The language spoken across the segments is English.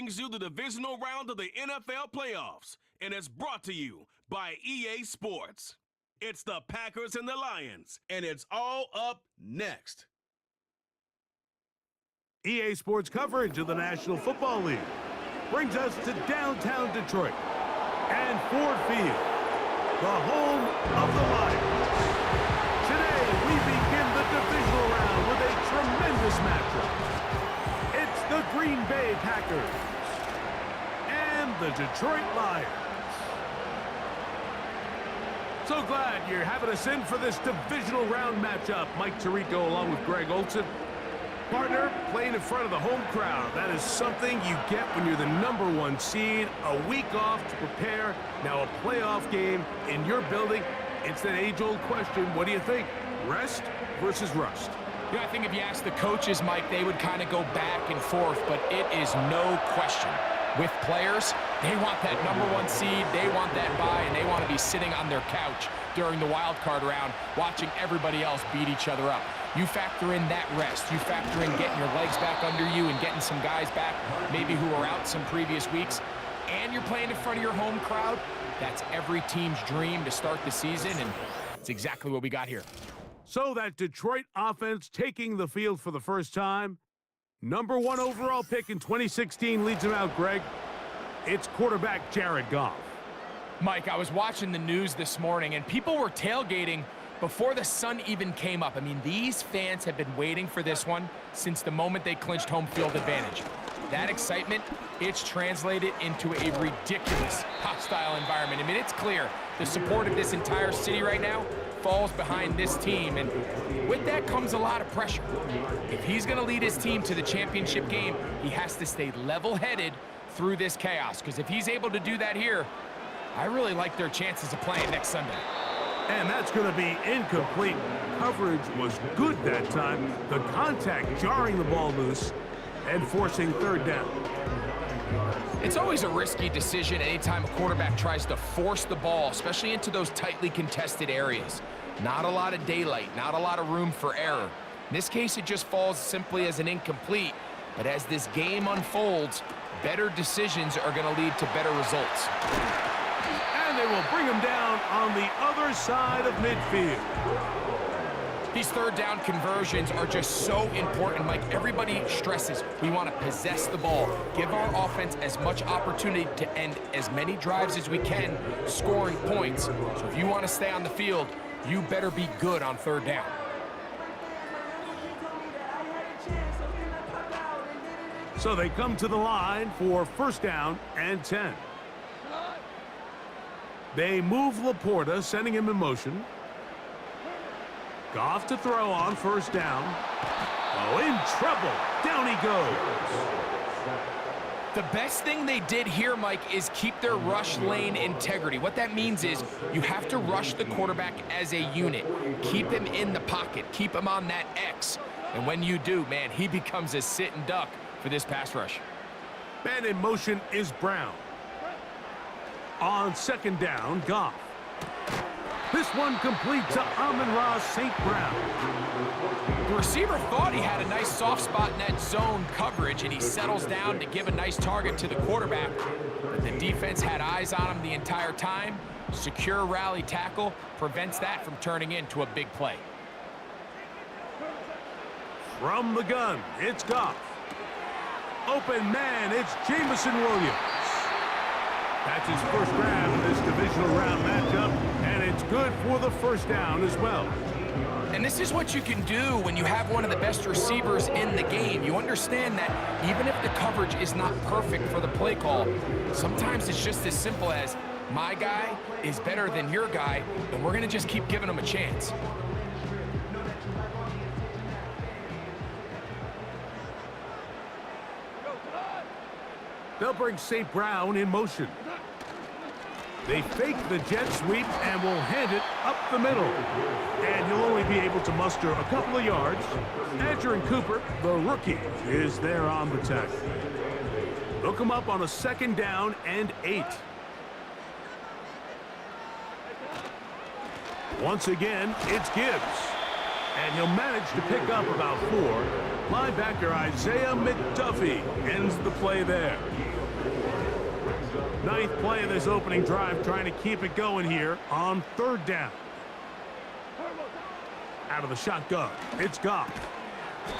brings you the divisional round of the NFL playoffs, and it's brought to you by EA Sports. It's the Packers and the Lions, and it's all up next. EA Sports coverage of the National Football League brings us to downtown Detroit and Ford Field, the home of the Lions. Today, we begin the divisional round with a tremendous matchup. It's the Green Bay Packers and the Detroit Lions. So glad you're having us in for this divisional round matchup. Mike Tirico along with Greg Olson. Partner, playing in front of the home crowd. That is something you get when you're the #1 seed. A week off to prepare. Now a playoff game in your building. It's that age-old question. What do you think? Rest versus rust? Yeah, I think if you ask the coaches, Mike, they would kind of go back and forth, but it is no question. With players, they want that #1 seed, they want that bye, and they want to be sitting on their couch during the wild card round watching everybody else beat each other up. You factor in that rest. You factor in getting your legs back under you and getting some guys back, maybe who were out some previous weeks, and you're playing in front of your home crowd. That's every team's dream to start the season, and it's exactly what we got here. So that Detroit offense taking the field for the first time. #1 overall pick in 2016 leads him out, Greg. It's quarterback Jared Goff. Mike, I was watching the news this morning, and people were tailgating before the sun even came up. I mean, these fans have been waiting for this one since the moment they clinched home field advantage. That excitement, it's translated into a ridiculous hostile environment. I mean, it's clear the support of this entire city right now falls behind this team, and with that comes a lot of pressure. If he's going to lead his team to the championship game, he has to stay level-headed through this chaos, because if he's able to do that here, I really like their chances of playing next Sunday. And that's going to be incomplete. Coverage was good that time. The contact jarring the ball loose and forcing third down. It's always a risky decision anytime a quarterback tries to force the ball, especially into those tightly contested areas. Not a lot of daylight, not a lot of room for error. In this case, it just falls simply as an incomplete. But as this game unfolds, better decisions are going to lead to better results. And they will bring him down on the other side of midfield. These third down conversions are just so important, Mike. Everybody stresses we want to possess the ball, give our offense as much opportunity to end as many drives as we can, scoring points. So if you want to stay on the field, you better be good on third down. So they come to the line for first down and 10. They move Laporta, sending him in motion. Goff to throw on first down. Oh, in trouble. Down he goes. The best thing they did here, Mike, is keep their rush lane integrity. What that means is you have to rush the quarterback as a unit. Keep him in the pocket. Keep him on that X. And when you do, man, he becomes a sit and duck for this pass rush. Man in motion is Brown. On second down, Goff. This one complete to Amon-Ra St. Brown. The receiver thought he had a nice soft spot in that zone coverage, and he settles down to give a nice target to the quarterback. But the defense had eyes on him the entire time. Secure rally tackle prevents that from turning into a big play. From the gun, it's Goff. Open man, it's Jamison Williams. That's his first grab in this divisional round matchup, and it's good for the first down as well. And this is what you can do when you have one of the best receivers in the game. You understand that even if the coverage is not perfect for the play call, sometimes it's just as simple as, my guy is better than your guy, and we're going to just keep giving him a chance. They'll bring St. Brown in motion. They fake the jet sweep and will hand it up the middle. And he'll only be able to muster a couple of yards. Andrew Cooper, the rookie, is there on the tackle. They'll come up on a second down and 8. Once again, it's Gibbs. And he'll manage to pick up about 4. Linebacker Isaiah McDuffie ends the play there. 9th play of this opening drive, trying to keep it going here on 3rd down. Out of the shotgun, it's Goff.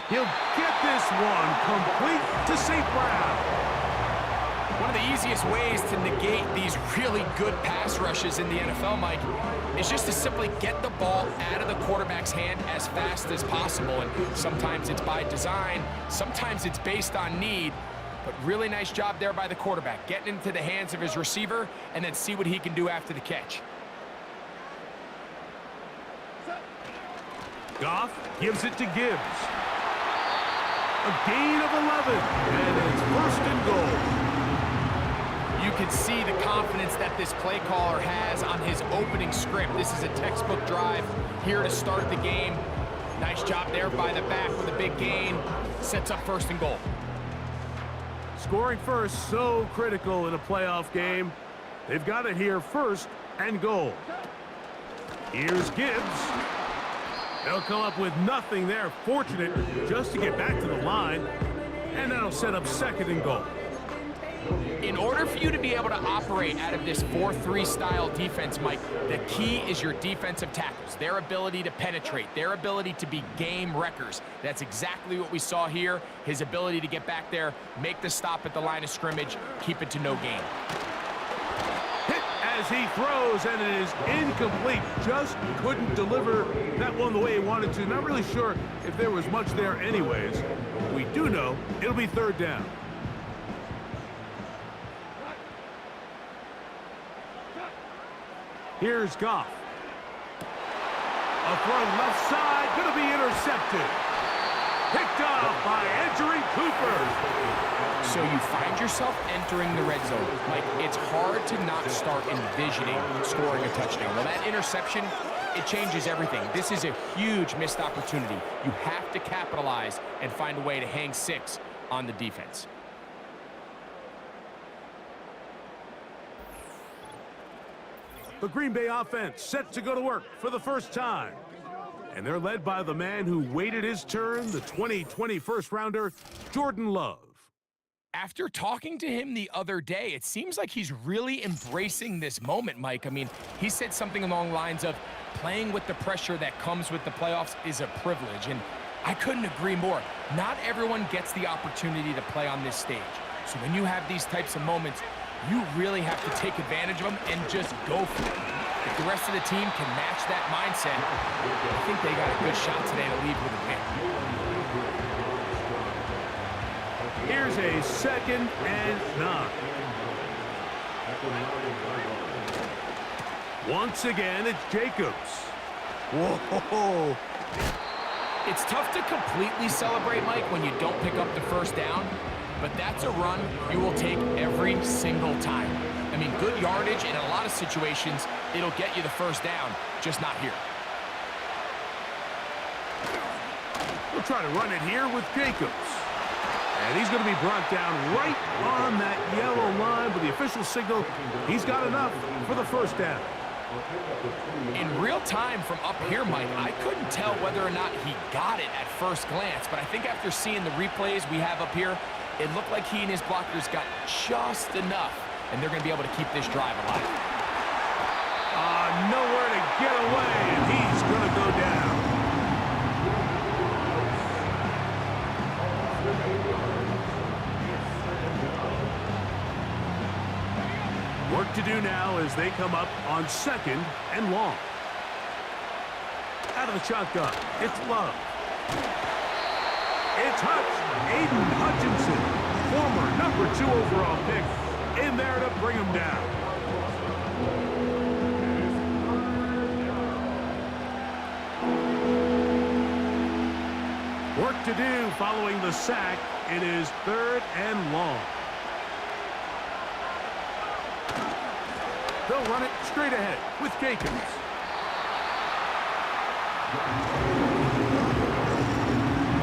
He'll get this one complete to St. Brown. One of the easiest ways to negate these really good pass rushes in the NFL, Mike, is just to simply get the ball out of the quarterback's hand as fast as possible. And sometimes it's by design, sometimes it's based on need, but really nice job there by the quarterback, getting into the hands of his receiver and then see what he can do after the catch. Goff gives it to Gibbs. A gain of 11, and it's 1st and goal. You can see the confidence that this play caller has on his opening script. This is a textbook drive here to start the game. Nice job there by the back with a big gain. Sets up 1st and goal. Scoring first, so critical in a playoff game. They've got it here, 1st and goal. Here's Gibbs. They'll come up with nothing there. Fortunate just to get back to the line. And that'll set up 2nd and goal. In order for you to be able to operate out of this 4-3 style defense, Mike, the key is your defensive tackles, their ability to penetrate, their ability to be game wreckers. That's exactly what we saw here. His ability to get back there, make the stop at the line of scrimmage, keep it to no gain. Hit as he throws, and it is incomplete. Just couldn't deliver that one the way he wanted to. Not really sure if there was much there anyways. We do know it'll be 3rd down. Here's Goff. A throw left side, going to be intercepted. Picked off by Edgerrin Cooper. So you find yourself entering the red zone. Mike, it's hard to not start envisioning scoring a touchdown. Well, that interception, it changes everything. This is a huge missed opportunity. You have to capitalize and find a way to hang 6 on the defense. The Green Bay offense set to go to work for the first time. And they're led by the man who waited his turn, the 2020 first-rounder, Jordan Love. After talking to him the other day, it seems like he's really embracing this moment, Mike. I mean, he said something along the lines of playing with the pressure that comes with the playoffs is a privilege, and I couldn't agree more. Not everyone gets the opportunity to play on this stage. So when you have these types of moments, you really have to take advantage of them and just go for it. If the rest of the team can match that mindset, I think they got a good shot today to leave with a win. Here's a 2nd and 9. Once again, it's Jacobs. Whoa. It's tough to completely celebrate, Mike, when you don't pick up the 1st down, but that's a run you will take every single time. I mean, good yardage, and in a lot of situations, it'll get you the 1st down, just not here. We'll try to run it here with Jacobs. And he's going to be brought down right on that yellow line, but the official signal, he's got enough for the 1st down. In real time from up here, Mike, I couldn't tell whether or not he got it at first glance, but I think after seeing the replays we have up here, it looked like he and his blockers got just enough, and they're going to be able to keep this drive alive. Nowhere to get away, and he's going to go down. Work to do now as they come up on 2nd and long. Out of the shotgun, it's Love. It's Hutch. Aiden Hutchinson, former number 2 overall pick, in there to bring him down. Work to do following the sack. It is 3rd and long. They'll run it straight ahead with Jacobs.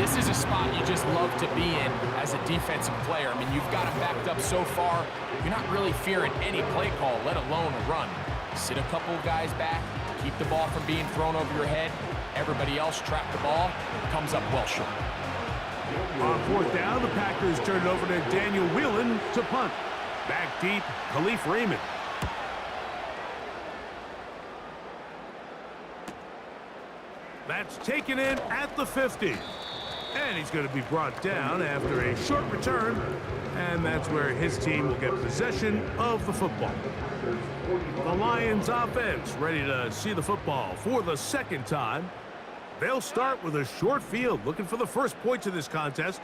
This is a spot you just love to be in as a defensive player. I mean, you've got it backed up so far, you're not really fearing any play call, let alone a run. Sit a couple of guys back, keep the ball from being thrown over your head, Everybody else trapped the ball, comes up well short. On fourth down, the Packers turn it over to Daniel Whelan to punt. Back deep, Khalif Raymond. That's taken in at the 50. And he's going to be brought down after a short return. And that's where his team will get possession of the football. The Lions offense ready to see the football for the second time. They'll start with a short field, looking for the first points of this contest.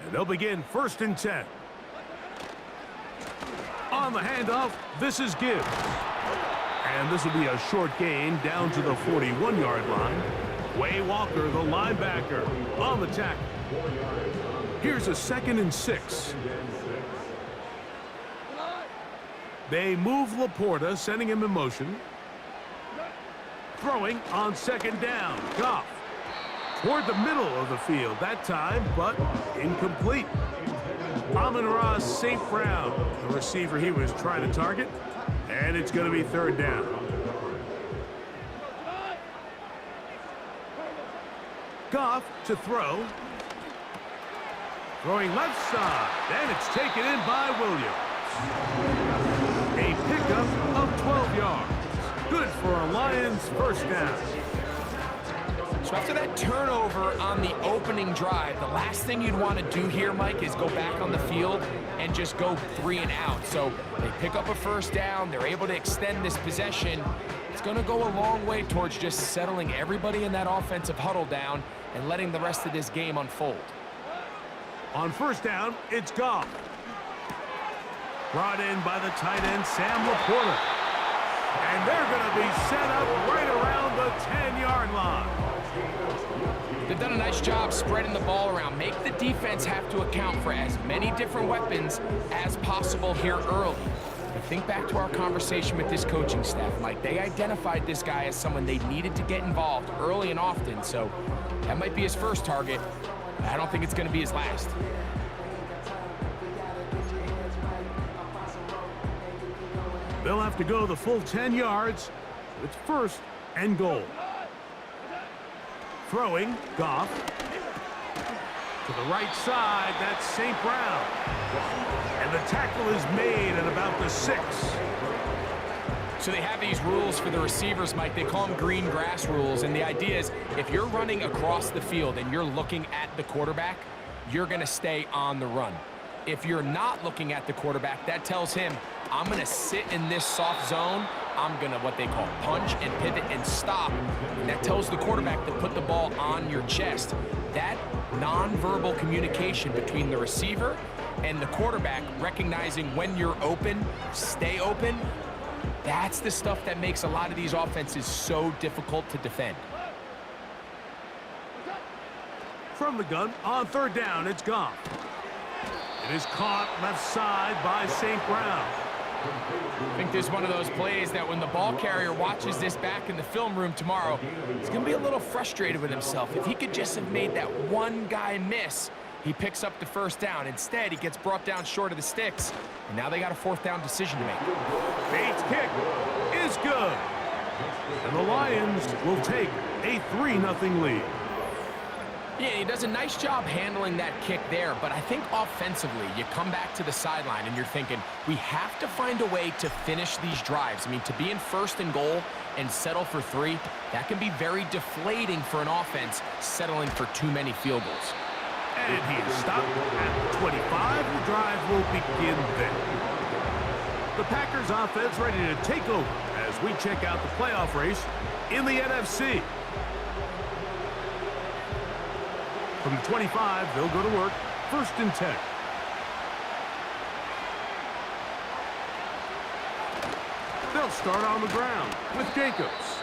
And they'll begin 1st and 10. On the handoff, this is Gibbs. And this will be a short gain down to the 41-yard line. Way Walker, the linebacker, on the tackle. Here's a 2nd and 6. They move Laporta, sending him in motion. Throwing on 2nd down. Goff toward the middle of the field that time, but incomplete. Amon-Ra St. Brown, the receiver he was trying to target, and it's going to be 3rd down. Goff to throw. Throwing left side, and it's taken in by Williams. A pickup of 12 yards. Good for a Lions first down. So after that turnover on the opening drive, the last thing you'd want to do here, Mike, is go back on the field and just go 3 and out. So they pick up a first down. They're able to extend this possession. It's going to go a long way towards just settling everybody in that offensive huddle down and letting the rest of this game unfold. On first down, it's Goff. Brought in by the tight end, Sam Laporta. And they're going to be set up right around the 10-yard line. They've done a nice job spreading the ball around. Make the defense have to account for as many different weapons as possible here early. But think back to our conversation with this coaching staff, Mike. They identified this guy as someone they needed to get involved early and often, so that might be his first target. I don't think it's going to be his last. They'll have to go the full 10 yards. It's 1st and goal. Throwing, Goff. To the right side, that's St. Brown. And the tackle is made at about the 6. So they have these rules for the receivers, Mike. They call them green grass rules. And the idea is if you're running across the field and you're looking at the quarterback, you're going to stay on the run. If you're not looking at the quarterback, that tells him, I'm going to sit in this soft zone. I'm going to what they call punch and pivot and stop. And that tells the quarterback to put the ball on your chest. That nonverbal communication between the receiver and the quarterback, recognizing when you're open, stay open, that's the stuff that makes a lot of these offenses so difficult to defend. From the gun, on 3rd down, it's Goff. It is caught left side by St. Brown. I think this is one of those plays that when the ball carrier watches this back in the film room tomorrow, he's going to be a little frustrated with himself. If he could just have made that one guy miss, he picks up the first down. Instead, he gets brought down short of the sticks, and now they got a 4th down decision to make. Bates' kick is good. And the Lions will take a 3-0 lead. Yeah, he does a nice job handling that kick there, but I think offensively, you come back to the sideline and you're thinking, we have to find a way to finish these drives. I mean, to be in 1st and goal and settle for 3, that can be very deflating for an offense settling for too many field goals. And he is stopped at the 25. The drive will begin there. The Packers offense ready to take over as we check out the playoff race in the NFC. From the 25, they'll go to work. 1st and 10. They'll start on the ground with Jacobs.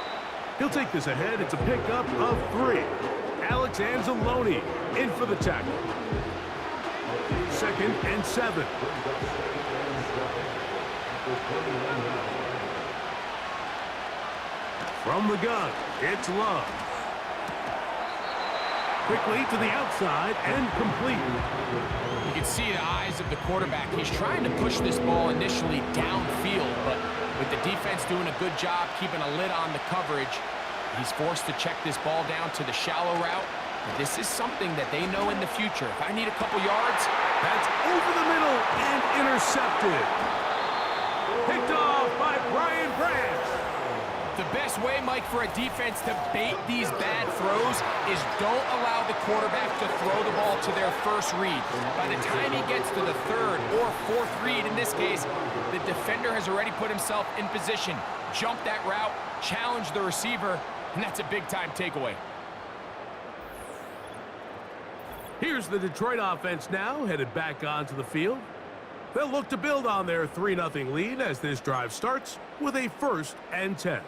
He'll take this ahead. It's a pickup of 3. Alex Anzalone in for the tackle. 2nd and 7. From the gun, it's Love. Quickly to the outside and complete. You can see the eyes of the quarterback. He's trying to push this ball initially downfield, but with the defense doing a good job keeping a lid on the coverage, He's forced to check this ball down to the shallow route. But this is something that they know in the future. If I need a couple yards, that's over the middle and intercepted. Picked off by Brian Branch. The best way, Mike, for a defense to bait these bad throws is don't allow the quarterback to throw the ball to their first read. By the time he gets to the third or fourth read, in this case, the defender has already put himself in position, jumped that route, challenged the receiver, and that's a big-time takeaway. Here's the Detroit offense now, headed back onto the field. They'll look to build on their 3-0 lead as this drive starts with a 1st and 10.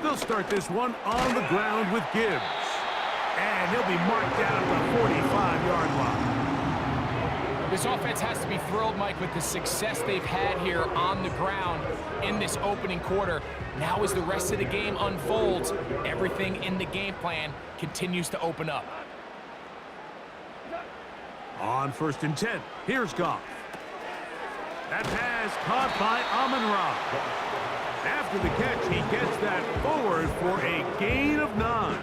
They'll start this one on the ground with Gibbs. And he'll be marked down at the 45-yard line. This offense has to be thrilled, Mike, with the success they've had here on the ground in this opening quarter. Now as the rest of the game unfolds, everything in the game plan continues to open up. On 1st and 10, here's Goff. That pass caught by Amon-Ra. After the catch, he gets that forward for a gain of 9.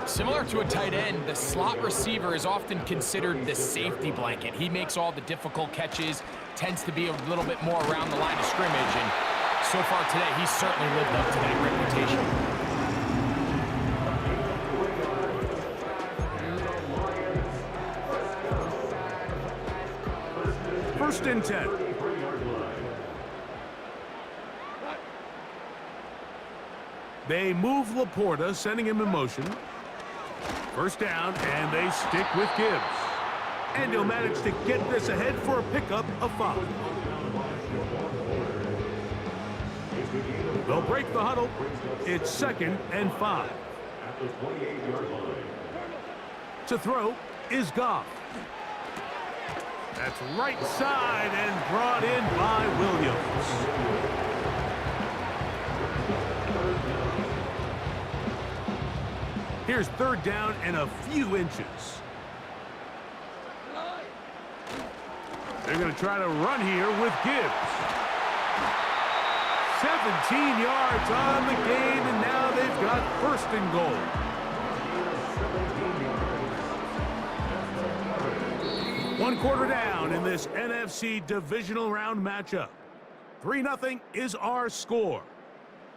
Similar to a tight end, the slot receiver is often considered the safety blanket. He makes all the difficult catches, tends to be a little bit more around the line of scrimmage, and so far today, he's certainly lived up to that reputation. First and 10. They move Laporta, sending him in motion. First down, and they stick with Gibbs. And he'll manage to get this ahead for a pickup of 5. They'll break the huddle. It's 2nd and 5. To throw is Goff. That's right side and brought in by Williams. Here's 3rd down and a few inches. They're going to try to run here with Gibbs. 17 yards on the gain, and now they've got 1st and goal. One quarter down in this NFC Divisional round matchup. 3-0 is our score.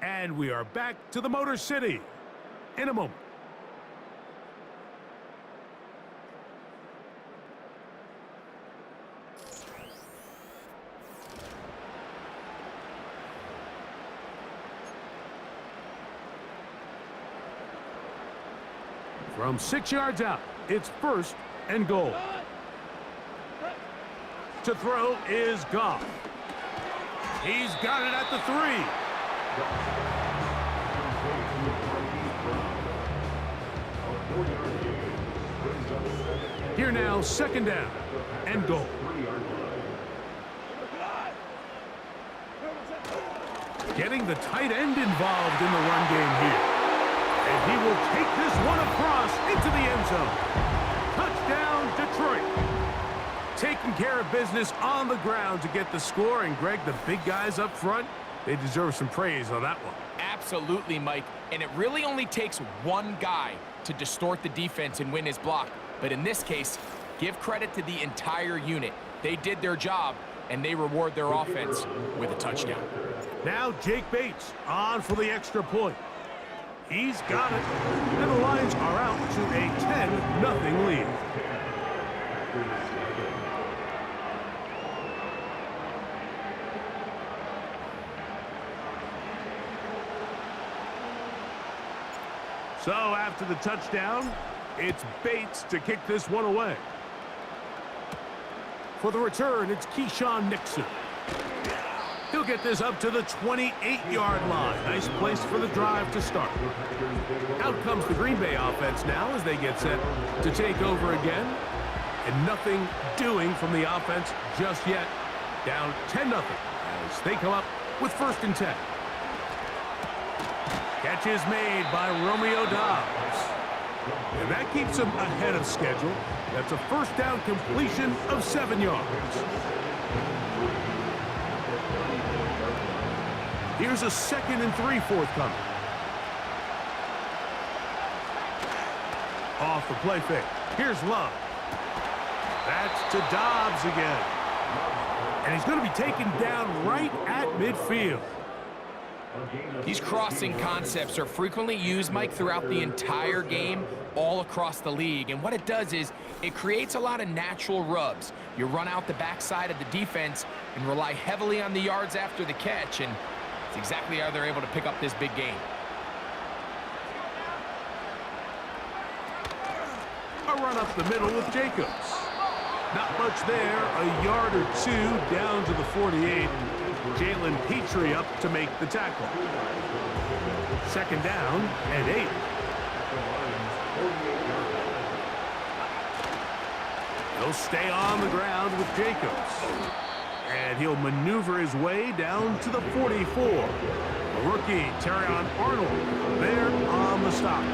And we are back to the Motor City in a moment. From 6 yards out, it's 1st and goal. To throw is Goff. He's got it at the 3. Here now, 2nd down and goal. Getting the tight end involved in the run game here. And he will take this one across into the end zone. Touchdown, Detroit. Taking care of business on the ground to get the score. And, Greg, the big guys up front, they deserve some praise on that one. Absolutely, Mike. And it really only takes one guy to distort the defense and win his block. But in this case, give credit to the entire unit. They did their job, and they reward their offense with a touchdown. Now Jake Bates on for the extra point. He's got it. And the Lions are out to a 10-0 lead. So after the touchdown, it's Bates to kick this one away. For the return, it's Keyshawn Nixon. He'll get this up to the 28-yard line. Nice place for the drive to start. Out comes the Green Bay offense now as they get set to take over again. And nothing doing from the offense just yet. Down 10-0 as they come up with 1st and 10. Catch is made by Romeo Dobbs. And that keeps him ahead of schedule. That's a first down completion of 7 yards. Here's a 2nd and 3 forthcoming. Off the play fake. Here's Love. That's to Dobbs again. And he's going to be taken down right at midfield. These crossing concepts are frequently used, Mike, throughout the entire game, all across the league. And what it does is it creates a lot of natural rubs. You run out the backside of the defense and rely heavily on the yards after the catch, and it's exactly how they're able to pick up this big gain. A run up the middle with Jacobs. Not much there, a yard or two down to the 48. Jalen Petrie up to make the tackle. 2nd down and 8. He'll stay on the ground with Jacobs. And he'll maneuver his way down to the 44. A rookie, Terrion Arnold, there on the stop.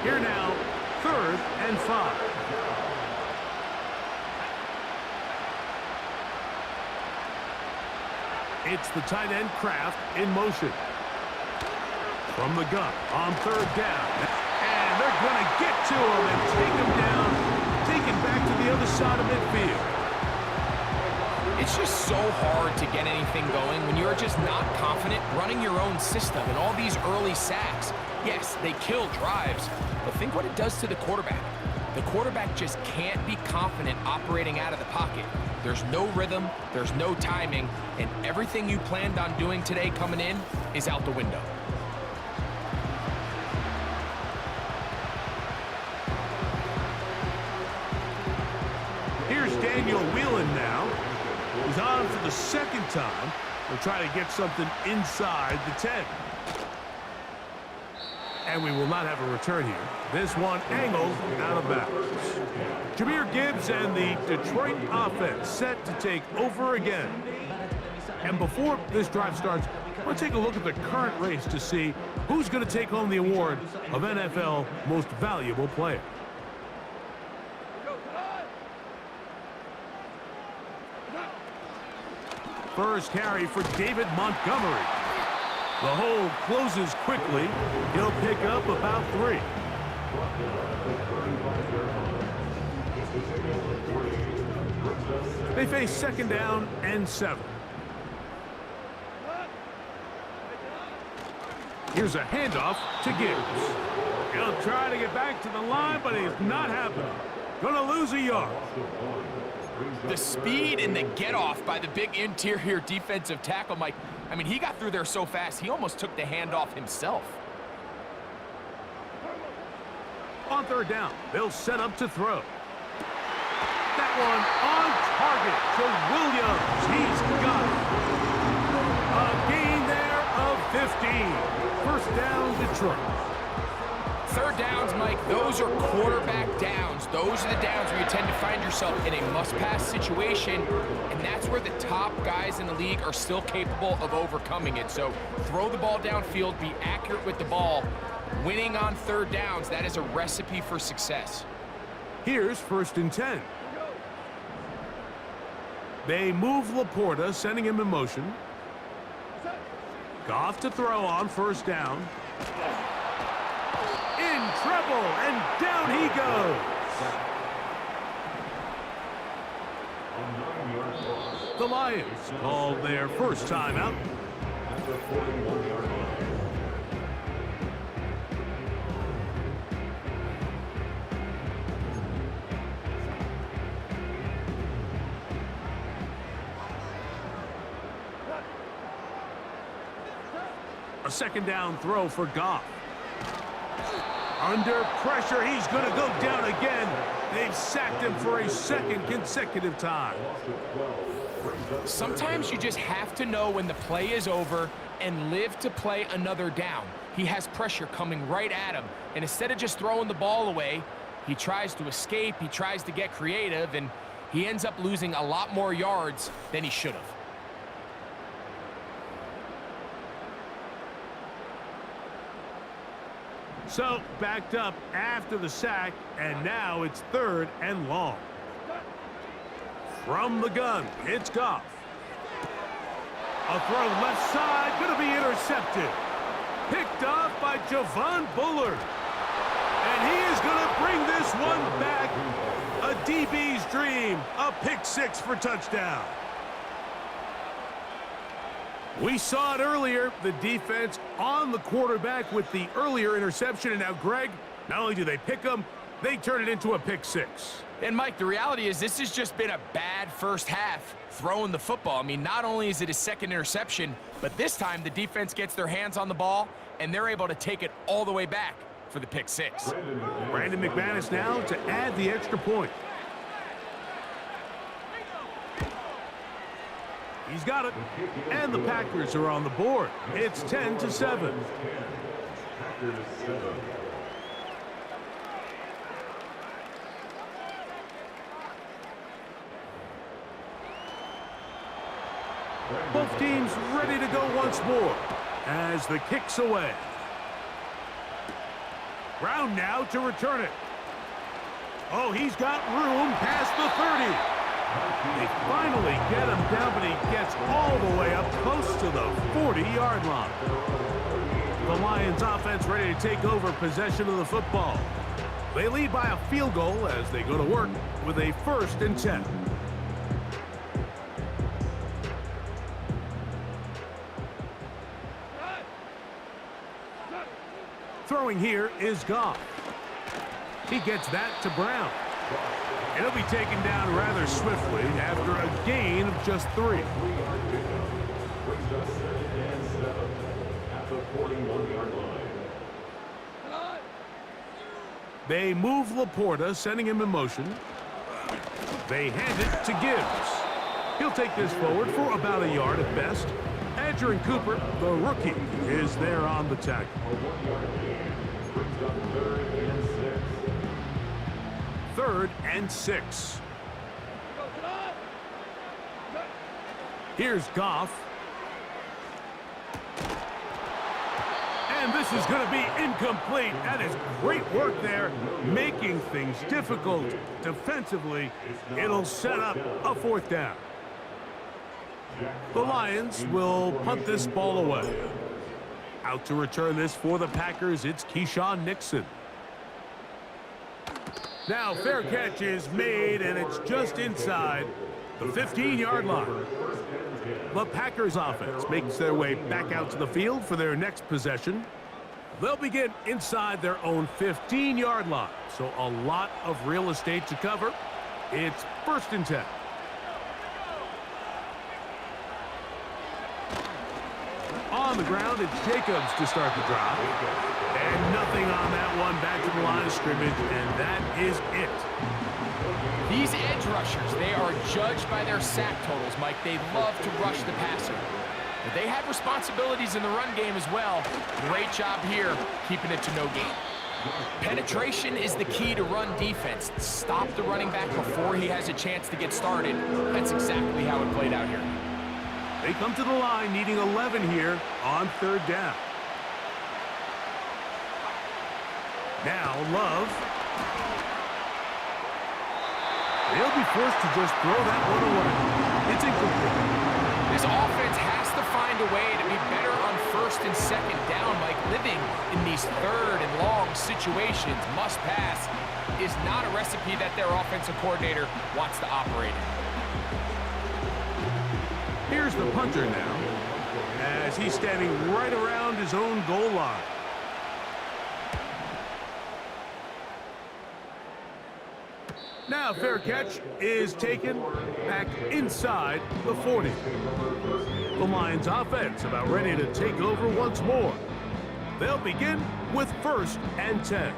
Here now, 3rd and 5. It's the tight end Kraft in motion. From the gun on 3rd down. And they're going to get to him and take him down, take him back to the other side of midfield. It's just so hard to get anything going when you're just not confident running your own system. And all these early sacks, yes, they kill drives, but think what it does to the quarterback. The quarterback just can't be confident operating out of the pocket. There's no rhythm, there's no timing, and everything you planned on doing today coming in is out the window. Here's Daniel Whelan now. He's on for the 2nd time. We'll try to get something inside the 10. And we will not have a return here. This one angled out of bounds. Jahmyr Gibbs and the Detroit offense set to take over again. And before this drive starts, let's take a look at the current race to see who's going to take home the award of NFL Most Valuable Player. First carry for David Montgomery. The hole closes quickly. He'll pick up about 3. They face 2nd down and 7. Here's a handoff to Gibbs. He'll try to get back to the line, but it's not happening. Gonna lose a yard. The speed and the get-off by the big interior defensive tackle, Mike. I mean, he got through there so fast, he almost took the handoff himself. On 3rd down, they'll set up to throw. That one on target to Williams. He's got it. A gain there of 15. 1st down, Detroit. 3rd downs, Mike, those are quarterback downs. Those are the downs where you tend to find yourself in a must-pass situation, and that's where the top guys in the league are still capable of overcoming it. So throw the ball downfield, be accurate with the ball. Winning on 3rd downs, that is a recipe for success. Here's 1st and 10. They move Laporta, sending him in motion. Goff to throw on 1st down. In trouble, and down he goes. The Lions called their first timeout. A 2nd down throw for Goff. Under pressure, he's going to go down again. They've sacked him for a 2nd consecutive time. Sometimes you just have to know when the play is over and live to play another down. He has pressure coming right at him, and instead of just throwing the ball away, he tries to escape, he tries to get creative, and he ends up losing a lot more yards than he should have. So, backed up after the sack, and now it's 3rd and long. From the gun, it's Goff. A throw left side, going to be intercepted. Picked off by Javon Bullard. And he is going to bring this one back. A DB's dream, a pick 6 for touchdown. We saw it earlier, the defense on the quarterback with the earlier interception. And now, Greg, not only do they pick him, they turn it into a pick 6. And, Mike, the reality is this has just been a bad first half throwing the football. I mean, not only is it a second interception, but this time the defense gets their hands on the ball, and they're able to take it all the way back for the pick 6. Brandon McManus now to add the extra point. He's got it, and the Packers are on the board. It's 10-7. Both teams ready to go once more as the kick's away. Brown now to return it. Oh, he's got room past the 30. They finally get him down, but he gets all the way up close to the 40-yard line. The Lions offense ready to take over possession of the football. They lead by a field goal as they go to work with a 1st and 10. Throwing here is Goff. He gets that to Brown. And he'll be taken down rather swiftly after a gain of just 3. They move Laporta, sending him in motion. They hand it to Gibbs. He'll take this forward for about a yard at best. Adrian Cooper, the rookie, is there on the tackle. 3rd and 6. Here's Goff. And this is going to be incomplete. That is great work there, making things difficult defensively. It'll set up a 4th down. The Lions will punt this ball away. Out to return this for the Packers, it's Keyshawn Nixon. Now, fair catch is made, and it's just inside the 15-yard line. The Packers offense makes their way back out to the field for their next possession. They'll begin inside their own 15-yard line, so a lot of real estate to cover. It's 1st and 10. On the ground, it's Jacobs to start the drive. And nothing on that one, back to the line of scrimmage, and that is it. These edge rushers, they are judged by their sack totals, Mike. They love to rush the passer. But they have responsibilities in the run game as well. Great job here, keeping it to no gain. Penetration is the key to run defense. Stop the running back before he has a chance to get started. That's exactly how it played out here. They come to the line needing 11 here on 3rd down. Now Love. They'll be forced to just throw that one away. It's incomplete. This offense has to find a way to be better on 1st and 2nd down. Like living in these 3rd and long situations, must pass, is not a recipe that their offensive coordinator wants to operate in. Here's the punter now, as he's standing right around his own goal line. Now fair catch is taken back inside the 40. The Lions offense about ready to take over once more. They'll begin with 1st and 10.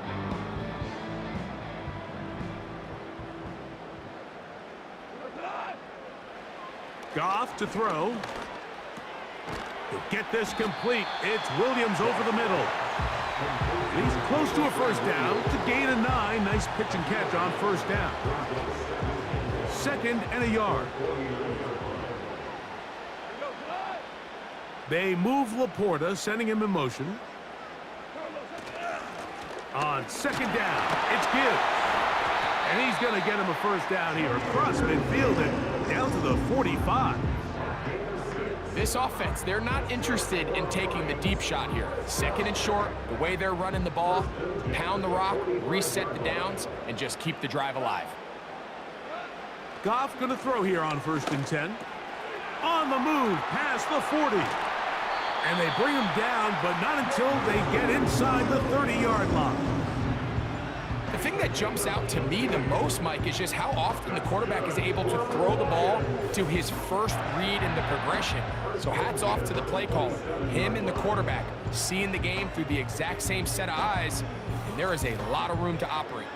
Goff to throw. He'll get this complete. It's Williams over the middle. He's close to a 1st down to gain a 9. Nice pitch and catch on 1st down. 2nd and a yard. They move Laporta, sending him in motion. On second down, it's Gibbs. And he's going to get him a first down here across midfield and down to the 45. This offense, they're not interested in taking the deep shot here. Second and short, the way they're running the ball, pound the rock, reset the downs, and just keep the drive alive. Goff going to throw here on 1st and 10. On the move, past the 40. And they bring him down, but not until they get inside the 30-yard line. The thing that jumps out to me the most, Mike, is just how often the quarterback is able to throw the ball to his first read in the progression. So hats off to the play caller. Him and the quarterback seeing the game through the exact same set of eyes, and there is a lot of room to operate.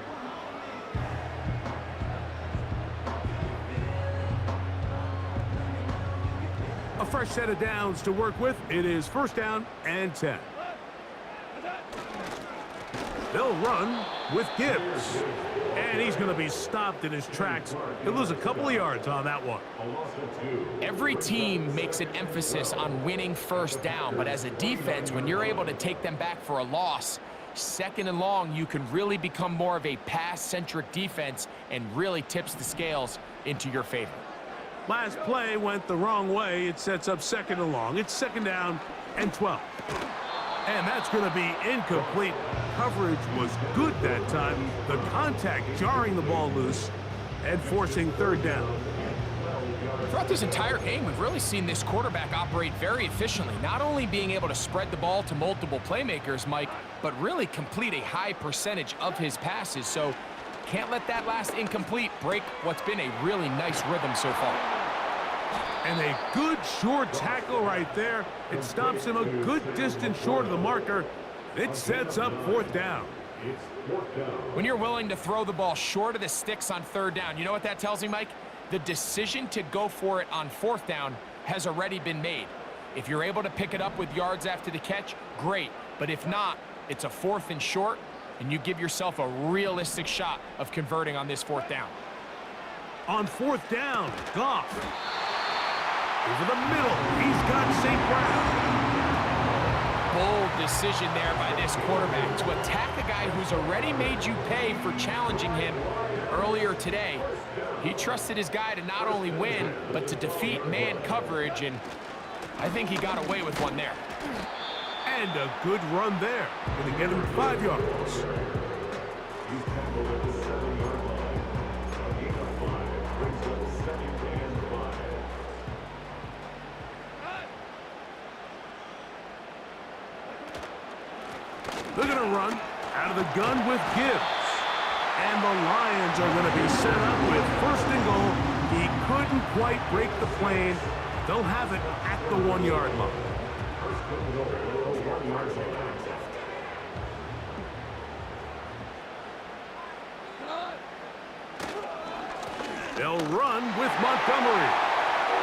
A fresh set of downs to work with. It is 1st down and 10. They'll run with Gibbs. And he's going to be stopped in his tracks. He'll lose a couple of yards on that one. Every team makes an emphasis on winning 1st down, but as a defense, when you're able to take them back for a loss, 2nd and long, you can really become more of a pass-centric defense and really tips the scales into your favor. Last play went the wrong way. It sets up 2nd and long. It's 2nd down and 12. And that's going to be incomplete. Coverage was good that time. The contact jarring the ball loose and forcing 3rd down. Throughout this entire game, we've really seen this quarterback operate very efficiently, not only being able to spread the ball to multiple playmakers, Mike, but really complete a high percentage of his passes. So can't let that last incomplete break what's been a really nice rhythm so far. And a good short tackle right there. It stops him a good distance short of the marker. It sets up 4th down. When you're willing to throw the ball short of the sticks on 3rd down, you know what that tells me, Mike? The decision to go for it on 4th down has already been made. If you're able to pick it up with yards after the catch, great. But if not, it's a 4th and short, and you give yourself a realistic shot of converting on this 4th down. On 4th down, Goff. Over the middle, he's got St. Brown. Bold decision there by this quarterback to attack a guy who's already made you pay for challenging him earlier today. He trusted his guy to not only win, but to defeat man coverage, and I think he got away with one there. And a good run there. Going to get him 5 yards. They're going to run out of the gun with Gibbs. And the Lions are going to be set up with 1st and goal. He couldn't quite break the plane. They'll have it at the 1-yard line. They'll run with Montgomery.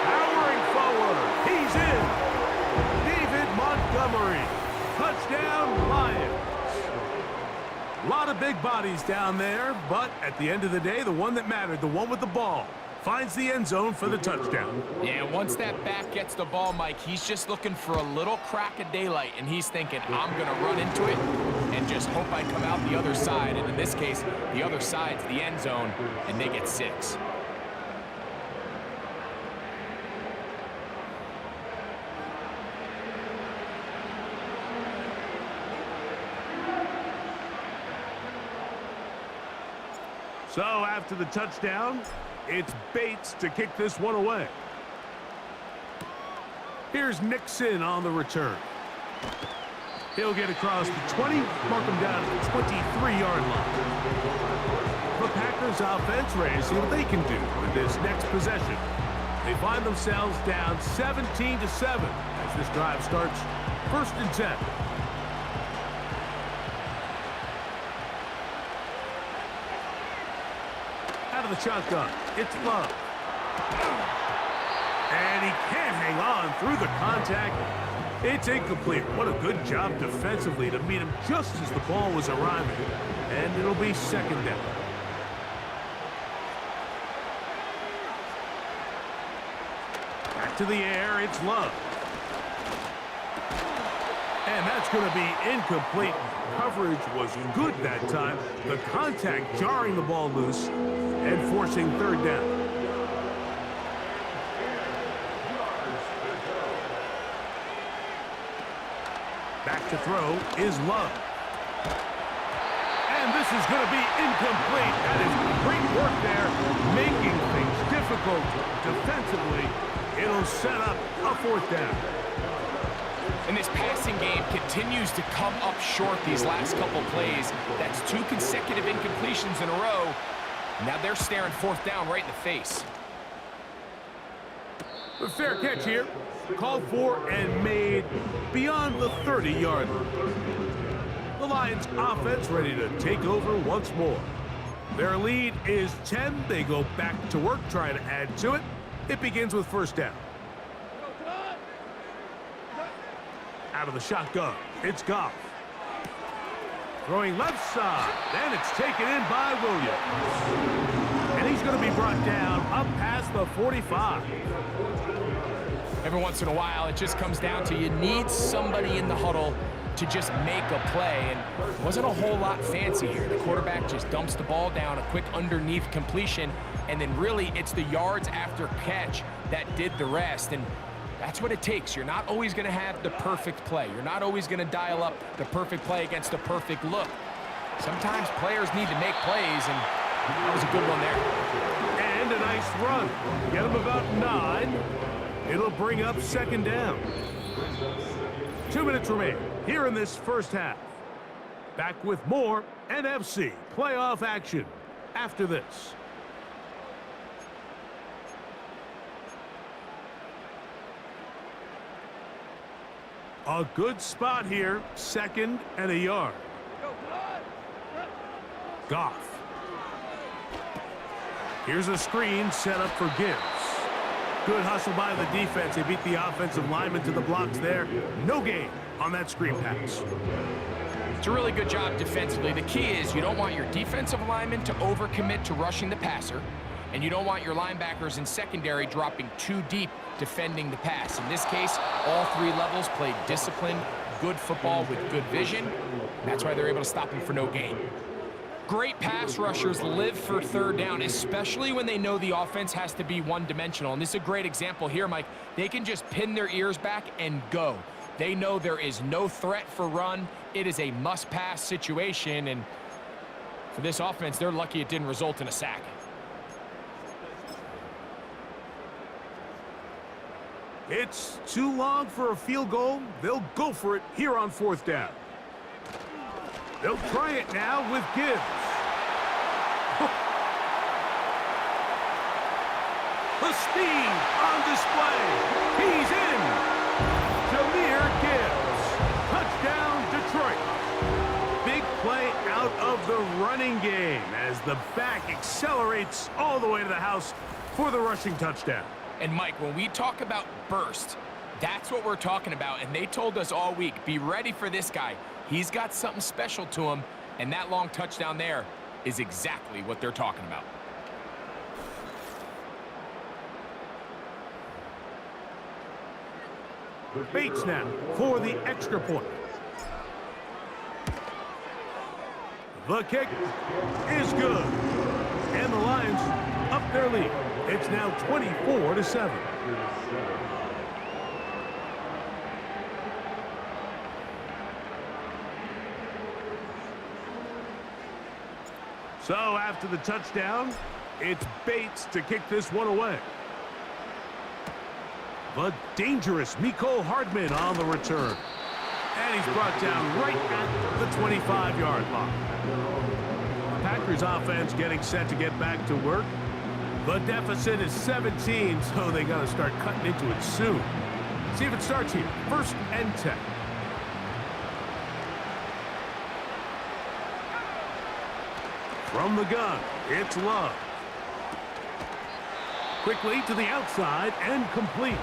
Powering forward. He's in. David Montgomery. Touchdown, Lions. A lot of big bodies down there, but at the end of the day, the one that mattered, the one with the ball, finds the end zone for the touchdown. Yeah, once that back gets the ball, Mike, he's just looking for a little crack of daylight, and he's thinking, I'm going to run into it and just hope I come out the other side. And in this case, the other side's the end zone, and they get 6. So after the touchdown, it's Bates to kick this one away. Here's Nixon on the return. He'll get across the 20, mark him down at the 23-yard line. The Packers offense ready to see what they can do with this next possession. They find themselves down 17-7 as this drive starts 1st and 10. Out of the shotgun, it's Love. And he can't hang on through the contact. It's incomplete. What a good job defensively to meet him just as the ball was arriving. And it'll be 2nd down. Back to the air, it's Love. And that's going to be incomplete. Coverage was good that time. The contact jarring the ball loose and forcing third down. Back to throw is Love. And this is going to be incomplete. That is great work there, making things difficult defensively. It'll set up a fourth down. And this passing game continues to come up short these last couple plays. That's 2 consecutive incompletions in a row. Now they're staring fourth down right in the face. A fair catch here. Called for and made beyond the 30-yard line. The Lions offense ready to take over once more. Their lead is 10. They go back to work, trying to add to it. It begins with first down. Out of the shotgun, it's Goff. Throwing left side, and it's taken in by Williams. And he's going to be brought down up past the 45. Every once in a while, it just comes down to you need somebody in the huddle to just make a play, and it wasn't a whole lot fancy here. The quarterback just dumps the ball down, a quick underneath completion, and then really it's the yards after catch that did the rest, and that's what it takes. You're not always going to have the perfect play. You're not always going to dial up the perfect play against the perfect look. Sometimes players need to make plays, and that was a good one there. And a nice run. Get him about 9. It'll bring up second down. 2 minutes remain here in this first half. Back with more NFC playoff action after this. A good spot here, 2nd and a yard. Goff. Here's a screen set up for Gibbs. Good hustle by the defense. They beat the offensive lineman to the blocks there. No gain on that screen pass. It's a really good job defensively. The key is you don't want your defensive linemen to overcommit to rushing the passer, and you don't want your linebackers in secondary dropping too deep defending the pass. In this case, all 3 levels played disciplined, good football with good vision. That's why they're able to stop him for no gain. Great pass rushers live for third down, especially when they know the offense has to be one-dimensional. And this is a great example here, Mike. They can just pin their ears back and go. They know there is no threat for run. It is a must-pass situation, and for this offense, they're lucky it didn't result in a sack. It's too long for a field goal. They'll go for it here on fourth down. They'll try it now with Gibbs. The speed on display. He's in. Jahmyr Gibbs. Touchdown, Detroit. Big play out of the running game as the back accelerates all the way to the house for the rushing touchdown. And Mike, when we talk about burst, that's what we're talking about. And they told us all week, be ready for this guy. He's got something special to him, and that long touchdown there is exactly what they're talking about. Bates now for the extra point. The kick is good. And the Lions up their lead. It's now 24-7. So after the touchdown, it's Bates to kick this one away. The dangerous Mecole Hardman on the return. And he's brought down right at the 25-yard line. Packers offense getting set to get back to work. The deficit is 17, so they got to start cutting into it soon. See if it starts here. 1st and 10. From the gun, it's Love. Quickly to the outside and complete.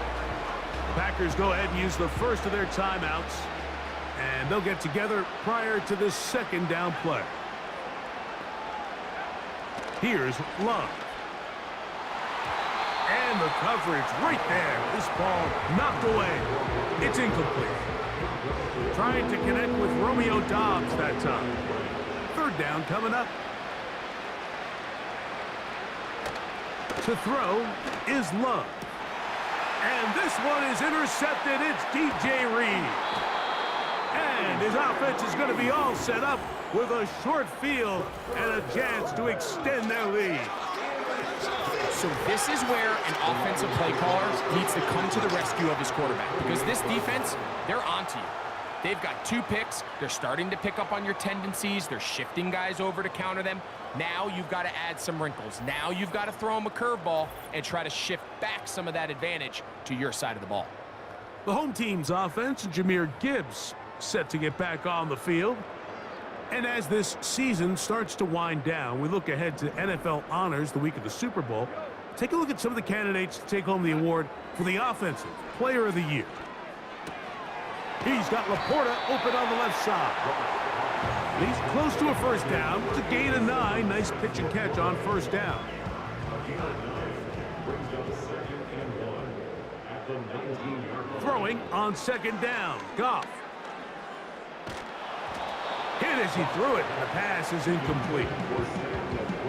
Packers go ahead and use the first of their timeouts, and they'll get together prior to this second down play. Here's Love. And the coverage right there. This ball knocked away. It's incomplete. Trying trying to connect with Romeo Dobbs that time. Third down coming up. To throw is Love. And this one is intercepted. It's DJ Reed. And his offense is going to be all set up with a short field and a chance to extend their lead. So this is where an offensive play caller needs to come to the rescue of his quarterback, because this defense, they're onto you. They've got 2 picks. They're starting to pick up on your tendencies. They're shifting guys over to counter them. Now you've got to add some wrinkles. Now you've got to throw them a curveball and try to shift back some of that advantage to your side of the ball. The home team's offense, Jahmyr Gibbs, set to get back on the field. And as this season starts to wind down, we look ahead to NFL honors the week of the Super Bowl. Take a look at some of the candidates to take home the award for the Offensive Player of the Year. He's got Laporta open on the left side. He's close to a first down. It's a gain of 9. Nice pitch and catch on first down. Throwing on second down. Goff. Hit as he threw it, and the pass is incomplete.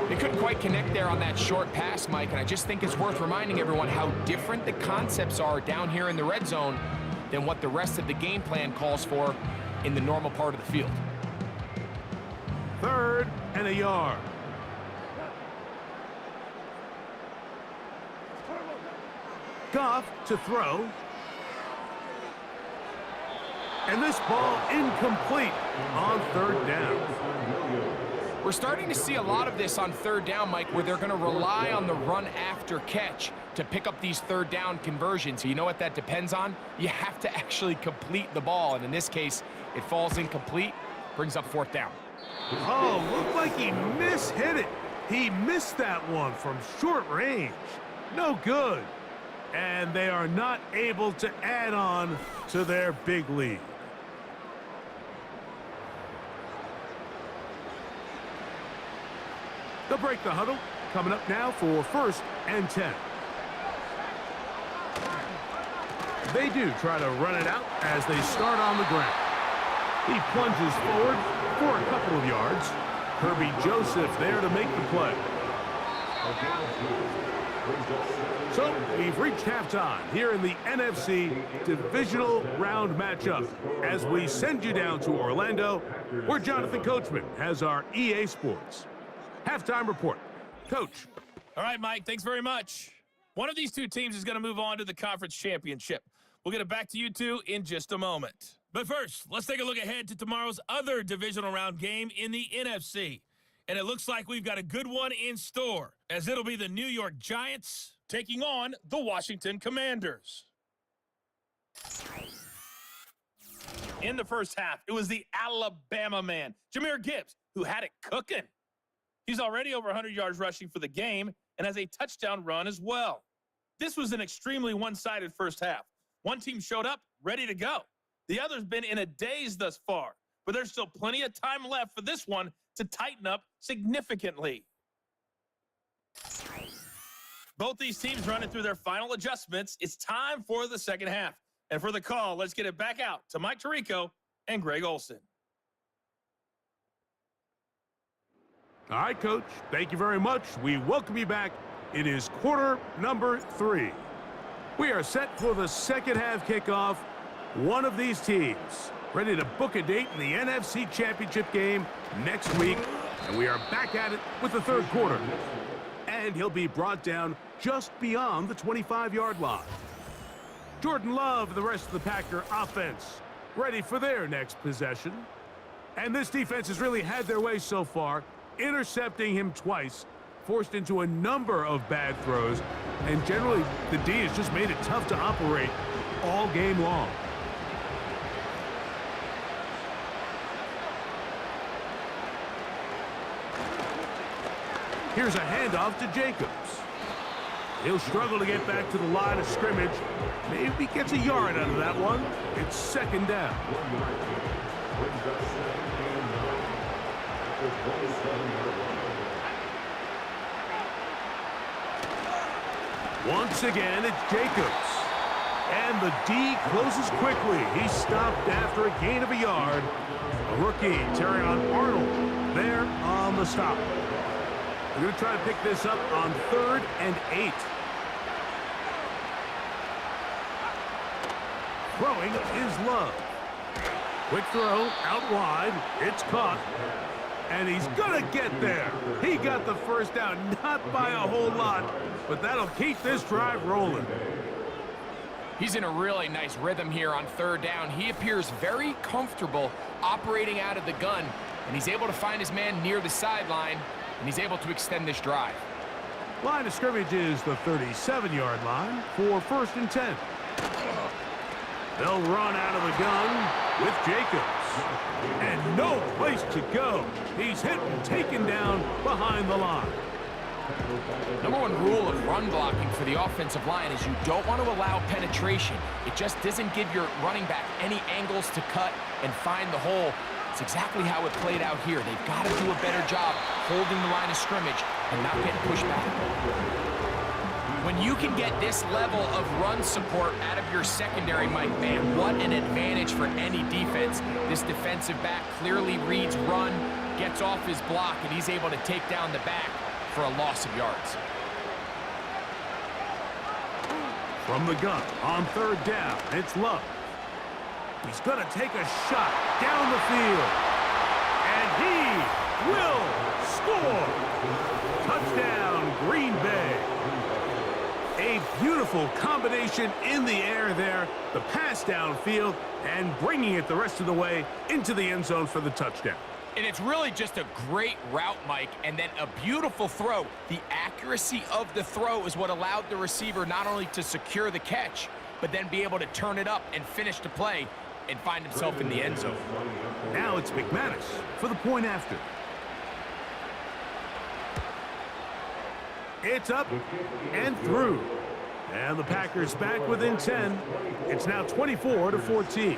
They couldn't quite connect there on that short pass, Mike, and I just think it's worth reminding everyone how different the concepts are down here in the red zone than what the rest of the game plan calls for in the normal part of the field. 3rd and a yard. Goff to throw. And this ball incomplete on 3rd down. We're starting to see a lot of this on 3rd down, Mike, where they're going to rely on the run after catch to pick up these 3rd down conversions. So you know what that depends on? You have to actually complete the ball, and in this case, it falls incomplete, brings up 4th down. Oh, looked like he mishit it. He missed that one from short range. No good. And they are not able to add on to their big lead. They'll break the huddle. Coming up now for 1st and 10. They do try to run it out as they start on the ground. He plunges forward for a couple of yards. Kirby Joseph there to make the play. So we've reached halftime here in the NFC Divisional Round matchup as we send you down to Orlando, where Jonathan Coachman has our EA Sports halftime report. Coach. All right, Mike, thanks very much. One of these 2 teams is going to move on to the conference championship. We'll get it back to you 2 in just a moment. But first, let's take a look ahead to tomorrow's other divisional round game in the NFC. And it looks like we've got a good one in store, as it'll be the New York Giants taking on the Washington Commanders. In the first half, it was the Alabama man, Jahmyr Gibbs, who had it cooking. He's already over 100 yards rushing for the game and has a touchdown run as well. This was an extremely one-sided first half. One team showed up, ready to go. The other's been in a daze thus far, but there's still plenty of time left for this one to tighten up significantly. Both these teams running through their final adjustments. It's time for the second half. And for the call, let's get it back out to Mike Tirico and Greg Olson. All right, Coach. Thank you very much. We welcome you back. It is quarter number 3. We are set for the second half kickoff. One of these teams ready to book a date in the NFC Championship game next week. And we are back at it with the 3rd quarter. And he'll be brought down just beyond the 25-yard line. Jordan Love and the rest of the Packer offense ready for their next possession. And this defense has really had their way so far, intercepting him twice, forced into a number of bad throws, and generally the D has just made it tough to operate all game long. Here's a handoff to Jacobs. He'll struggle to get back to the line of scrimmage. Maybe gets a yard out of that one. It's 2nd down. Once again, it's Jacobs. And the D closes quickly. He stopped after a gain of a yard. A rookie, Terrion Arnold, there on the stop. We're going to try to pick this up on 3rd and 8. Throwing is Love. Quick throw, out wide. It's caught. And he's going to get there. He got the first down, not by a whole lot, but that'll keep this drive rolling. He's in a really nice rhythm here on 3rd down. He appears very comfortable operating out of the gun, and he's able to find his man near the sideline, and he's able to extend this drive. Line of scrimmage is the 37-yard line for 1st and 10. They'll run out of the gun with Jacobs. And no place to go. He's hit and taken down behind the line. Number one rule of run blocking for the offensive line is you don't want to allow penetration. It just doesn't give your running back any angles to cut and find the hole. It's exactly how it played out here. They've got to do a better job holding the line of scrimmage and not getting pushed back. When you can get this level of run support out of your secondary, Mike, man, what an advantage for any defense. This defensive back clearly reads run, gets off his block, and he's able to take down the back for a loss of yards. From the gun on 3rd down, it's Love. He's going to take a shot down the field. And he will score. Touchdown, Green Bay. A beautiful combination in the air there. The pass downfield and bringing it the rest of the way into the end zone for the touchdown. And it's really just a great route, Mike, and then a beautiful throw. The accuracy of the throw is what allowed the receiver not only to secure the catch, but then be able to turn it up and finish the play and find himself in the end zone. Now it's McManus for the point after. It's up and through. And the Packers back within 10. It's now 24-14.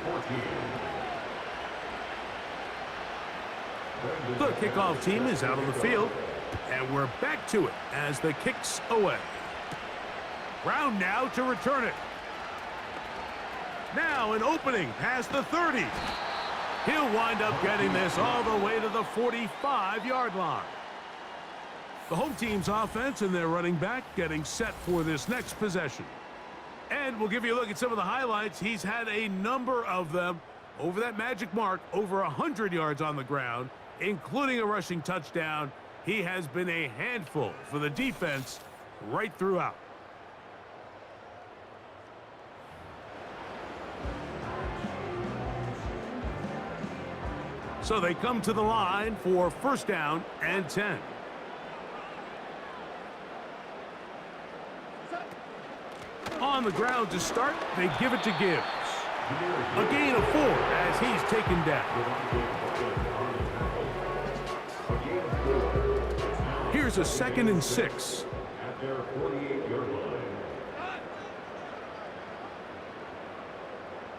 The kickoff team is out on the field, and we're back to it as the kick's away. Brown now to return it. Now an opening past the 30. He'll wind up getting this all the way to the 45-yard line. The home team's offense and their running back getting set for this next possession. And we'll give you a look at some of the highlights. He's had a number of them over that magic mark, over 100 yards on the ground, including a rushing touchdown. He has been a handful for the defense right throughout. So they come to the line for 1st down and 10. On the ground to start, they give it to Gibbs. A gain of 4 as he's taken down. Here's a 2nd and 6.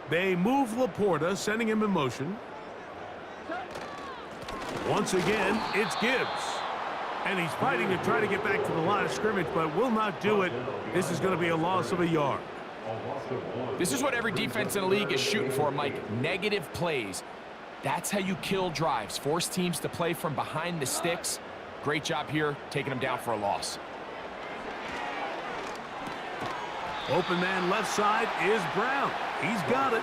They move Laporta, sending him in motion. Once again, it's Gibbs. And he's fighting to try to get back to the line of scrimmage, but will not do it. This is going to be a loss of a yard. This is what every defense in the league is shooting for, Mike. Negative plays. That's how you kill drives. Force teams to play from behind the sticks. Great job here, taking them down for a loss. Open man left side is Brown. He's got it.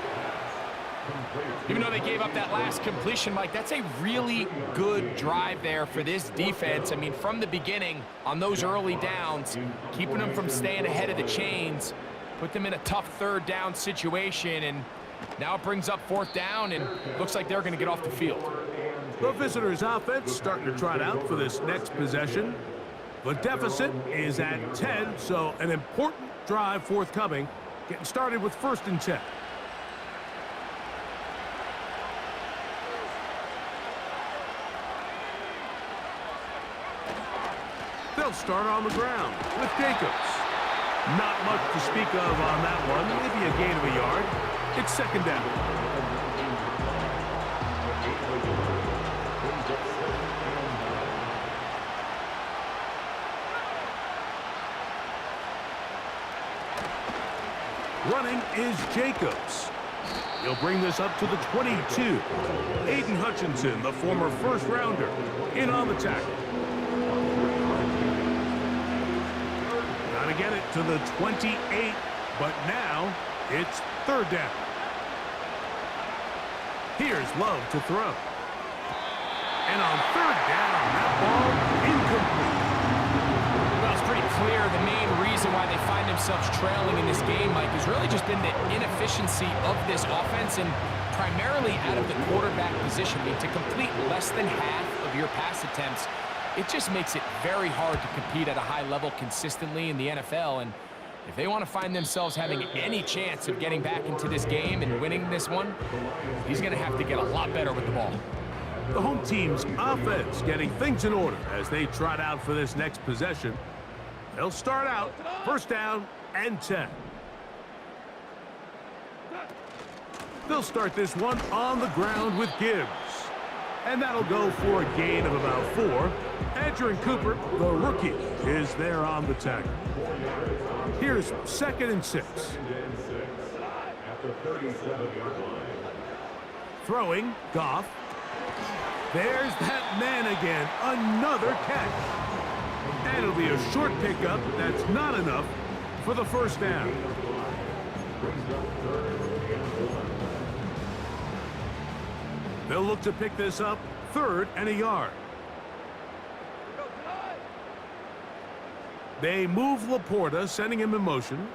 Even though they gave up that last completion, Mike, that's a really good drive there for this defense. I mean, from the beginning, on those early downs, keeping them from staying ahead of the chains, put them in a tough 3rd down situation, and now it brings up 4th down, and looks like they're going to get off the field. The visitors' offense starting to trot out for this next possession. The deficit is at 10, so an important drive forthcoming. Getting started with 1st and 10. They'll start on the ground with Jacobs. Not much to speak of on that one. Maybe a gain of a yard. It's 2nd down. running is Jacobs. He'll bring this up to the 22. Aiden Hutchinson, the former first-rounder, in on the tackle. Got to get it to the 28, but now it's third down. Here's Love to throw. And on third down, that ball incomplete. Well, it's pretty clear the main reason why they find themselves trailing in this game, Mike, has really just been the inefficiency of this offense and primarily out of the quarterback position. I mean, to complete less than half of your pass attempts, it just makes it very hard to compete at a high level consistently in the NFL. And if they want to find themselves having any chance of getting back into this game and winning this one, he's going to have to get a lot better with the ball. The home team's offense getting things in order as they trot out for this next possession. They'll start out first down and 10. They'll start this one on the ground with Gibbs. And that'll go for a gain of about 4. Andrew Cooper, the rookie, is there on the tackle. Here's 2nd and 6. Throwing, Goff. There's that man again, another catch. And it'll be a short pickup. That's not enough for the first down. They'll look to pick this up, 3rd and a yard. They move Laporta, sending him in motion.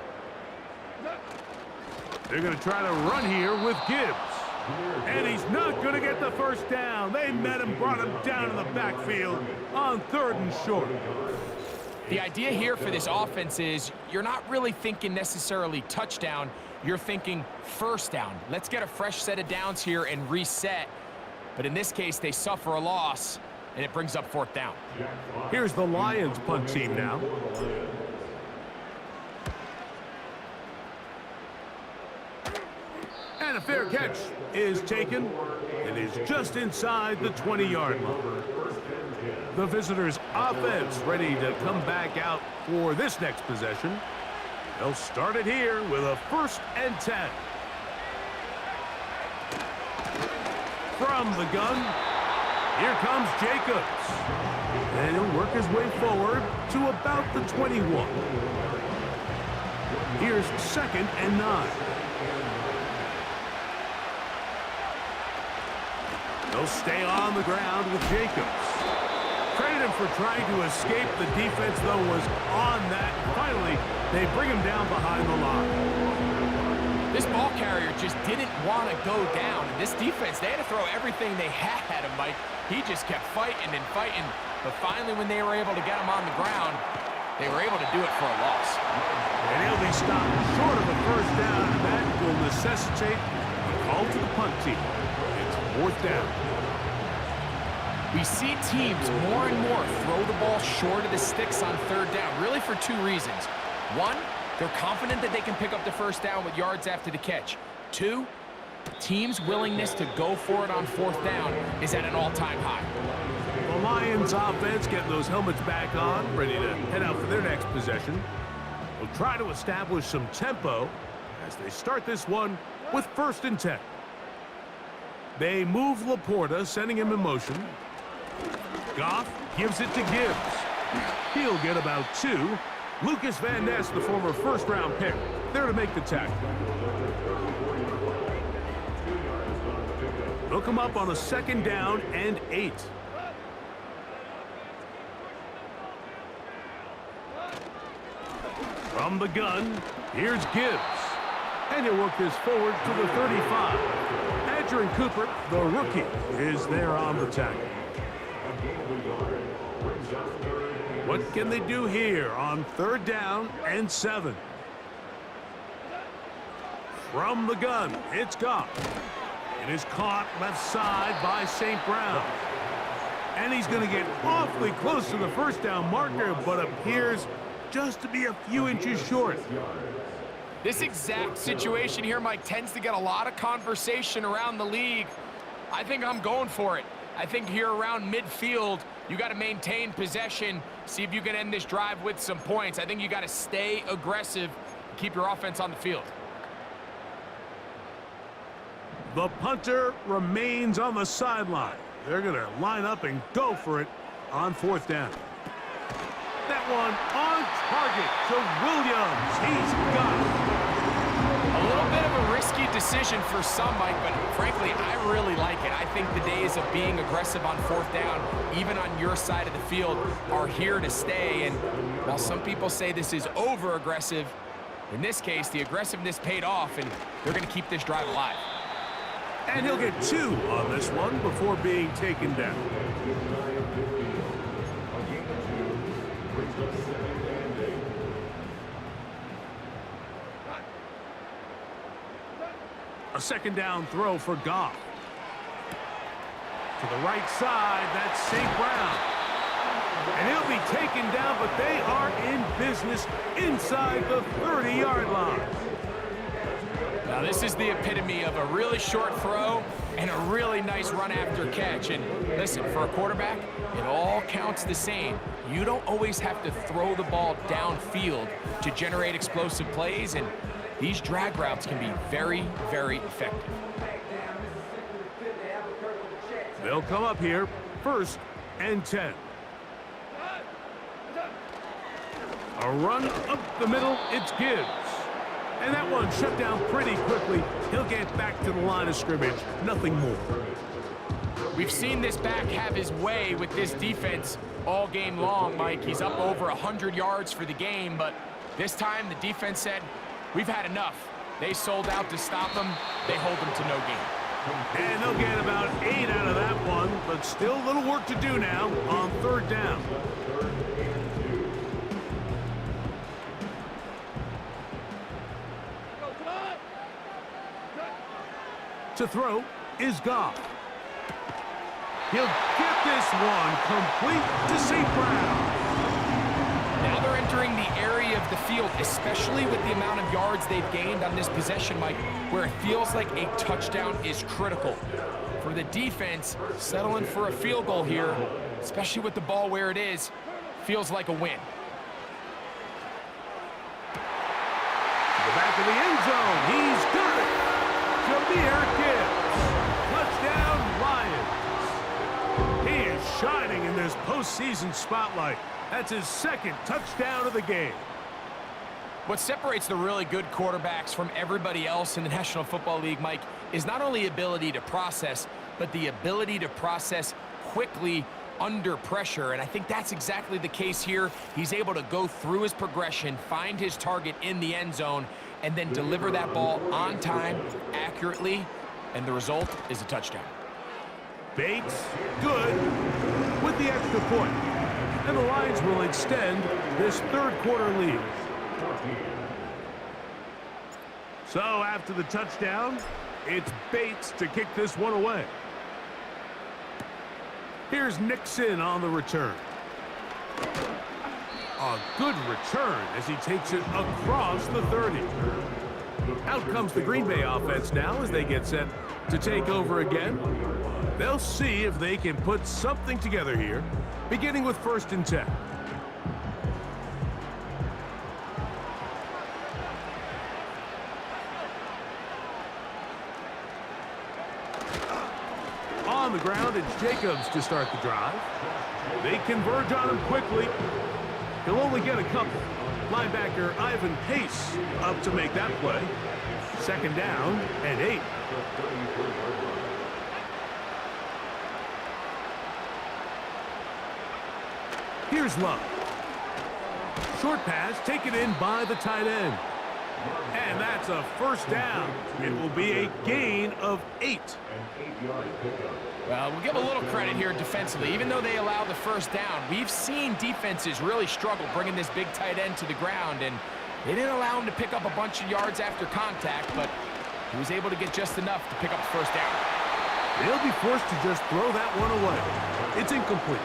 They're going to try to run here with Gibbs. And he's not going to get the first down. They met him, brought him down in the backfield on 3rd and short. The idea here for this offense is you're not really thinking necessarily touchdown. You're thinking first down. Let's get a fresh set of downs here and reset. But in this case, they suffer a loss, and it brings up 4th down. Here's the Lions punt team now. And a fair catch is taken and is just inside the 20-yard line. The visitors' offense ready to come back out for this next possession. They'll start it here with a 1st and 10. From the gun, here comes Jacobs. And he'll work his way forward to about the 21. Here's 2nd and 9. They'll stay on the ground with Jacobs. Credit him for trying to escape. The defense, though, was on that. Finally, they bring him down behind the line. This ball carrier just didn't want to go down. And this defense, they had to throw everything they had at him, Mike. He just kept fighting and fighting. But finally, when they were able to get him on the ground, they were able to do it for a loss. And he'll be stopped short of the first down. And that will necessitate a call to the punt team. It's 4th down. We see teams more and more throw the ball short of the sticks on 3rd down, really for 2 reasons. 1, they're confident that they can pick up the first down with yards after the catch. 2, teams' willingness to go for it on 4th down is at an all-time high. The Lions offense getting those helmets back on, ready to head out for their next possession. They'll try to establish some tempo as they start this one with 1st and 10. They move Laporta, sending him in motion. Goff gives it to Gibbs. He'll get about 2. Lucas Van Ness, the former first-round pick, there to make the tackle. They'll come up on a 2nd down and 8. From the gun, here's Gibbs. And he'll work this forward to the 35. Andrew Cooper, the rookie, is there on the tackle. What can they do here on 3rd down and 7? From the gun, it's Goff. It is caught left side by St. Brown. And he's going to get awfully close to the first down marker, but appears just to be a few inches short. This exact situation here, Mike, tends to get a lot of conversation around the league. I think I'm going for it. I think here around midfield, you got to maintain possession, see if you can end this drive with some points. I think you got to stay aggressive, keep your offense on the field. The punter remains on the sideline. They're going to line up and go for it on 4th down. That one on target to Williams. He's got it. A little bit of a risky decision for some, Mike, but frankly, I really like it. I think the days of being aggressive on 4th down, even on your side of the field, are here to stay. And while some people say this is over-aggressive, in this case, the aggressiveness paid off, and they're going to keep this drive alive. And he'll get 2 on this one before being taken down. A 2nd down throw for Goff. To the right side, that's St. Brown. And he'll be taken down, but they are in business inside the 30-yard line. Now, this is the epitome of a really short throw and a really nice run after catch. And listen, for a quarterback, it all counts the same. You don't always have to throw the ball downfield to generate explosive plays, and these drag routes can be very, very effective. They'll come up here, 1st and 10. A run up the middle, it's Gibbs. And that one shut down pretty quickly. He'll get back to the line of scrimmage, nothing more. We've seen this back have his way with this defense all game long, Mike. He's up over 100 yards for the game, but this time the defense said, we've had enough. They sold out to stop him. They hold him to no gain. And they'll get about 8 out of that one, but still a little work to do now on 3rd down. To throw is Goff. He'll get this one complete to St. Brown. Now they're entering the area of the field, especially with the amount of yards they've gained on this possession, Mike, where it feels like a touchdown is critical. For the defense, settling for a field goal here, especially with the ball where it is, feels like a win. To the back of the end zone, he's got it. Jameer Gibbs, touchdown Lions. He is shining in this postseason spotlight. That's his 2nd touchdown of the game. What separates the really good quarterbacks from everybody else in the National Football League, Mike, is not only ability to process, but the ability to process quickly under pressure. And I think that's exactly the case here. He's able to go through his progression, find his target in the end zone, and then deliver that ball on time, accurately, and the result is a touchdown. Bates, good, with the extra point. And the Lions will extend this 3rd quarter lead. So after the touchdown, it's Bates to kick this one away. Here's Nixon on the return. A good return as he takes it across the 30. Out comes the Green Bay offense now as they get set to take over again. They'll see if they can put something together here, beginning with 1st and 10. On the ground, it's Jacobs to start the drive. They converge on him quickly. He'll only get a couple. Linebacker Ivan Pace up to make that play. 2nd down and 8. Here's Love. Short pass taken in by the tight end. And that's a 1st down. It will be a gain of 8. Well, we'll give a little credit here defensively. Even though they allow the 1st down, we've seen defenses really struggle bringing this big tight end to the ground, and they didn't allow him to pick up a bunch of yards after contact, but he was able to get just enough to pick up the 1st down. They'll be forced to just throw that one away. It's incomplete.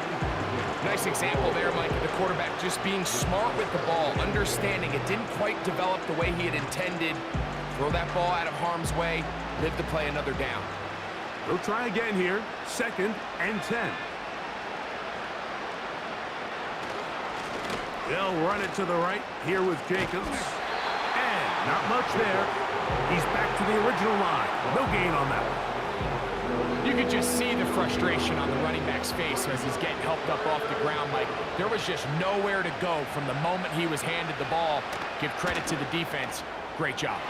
Nice example there, Mike, of the quarterback just being smart with the ball, understanding it didn't quite develop the way he had intended. Throw that ball out of harm's way, live to play another down. They'll try again here, 2nd and 10. They'll run it to the right here with Jacobs. And not much there. He's back to the original line. No gain on that one. could just see the frustration on the running back's face as he's getting helped up off the ground. Like, there was just nowhere to go from the moment he was handed the ball. Give credit to the defense. Great job.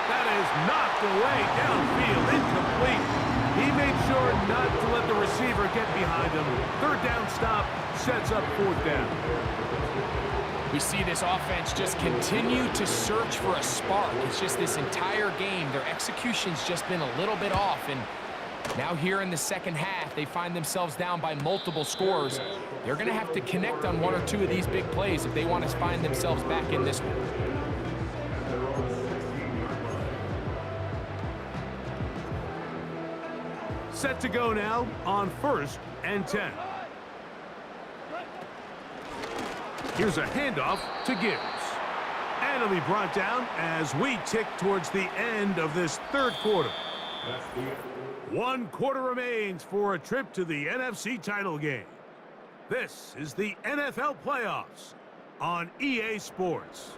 That is knocked away downfield, incomplete. He made sure not to let the receiver get behind him. Third down stop sets up fourth down. We see this offense just continue to search for a spark. It's just this entire game, their execution's just been a little bit off. And now here in the second half, they find themselves down by multiple scores. They're going to have to connect on one or two of these big plays if they want to find themselves back in this one. Set to go now on 1st and 10. Here's a handoff to Gibbs. And it'll be brought down as we tick towards the end of this third quarter. 1 quarter remains for a trip to the NFC title game. This is the NFL playoffs on EA Sports.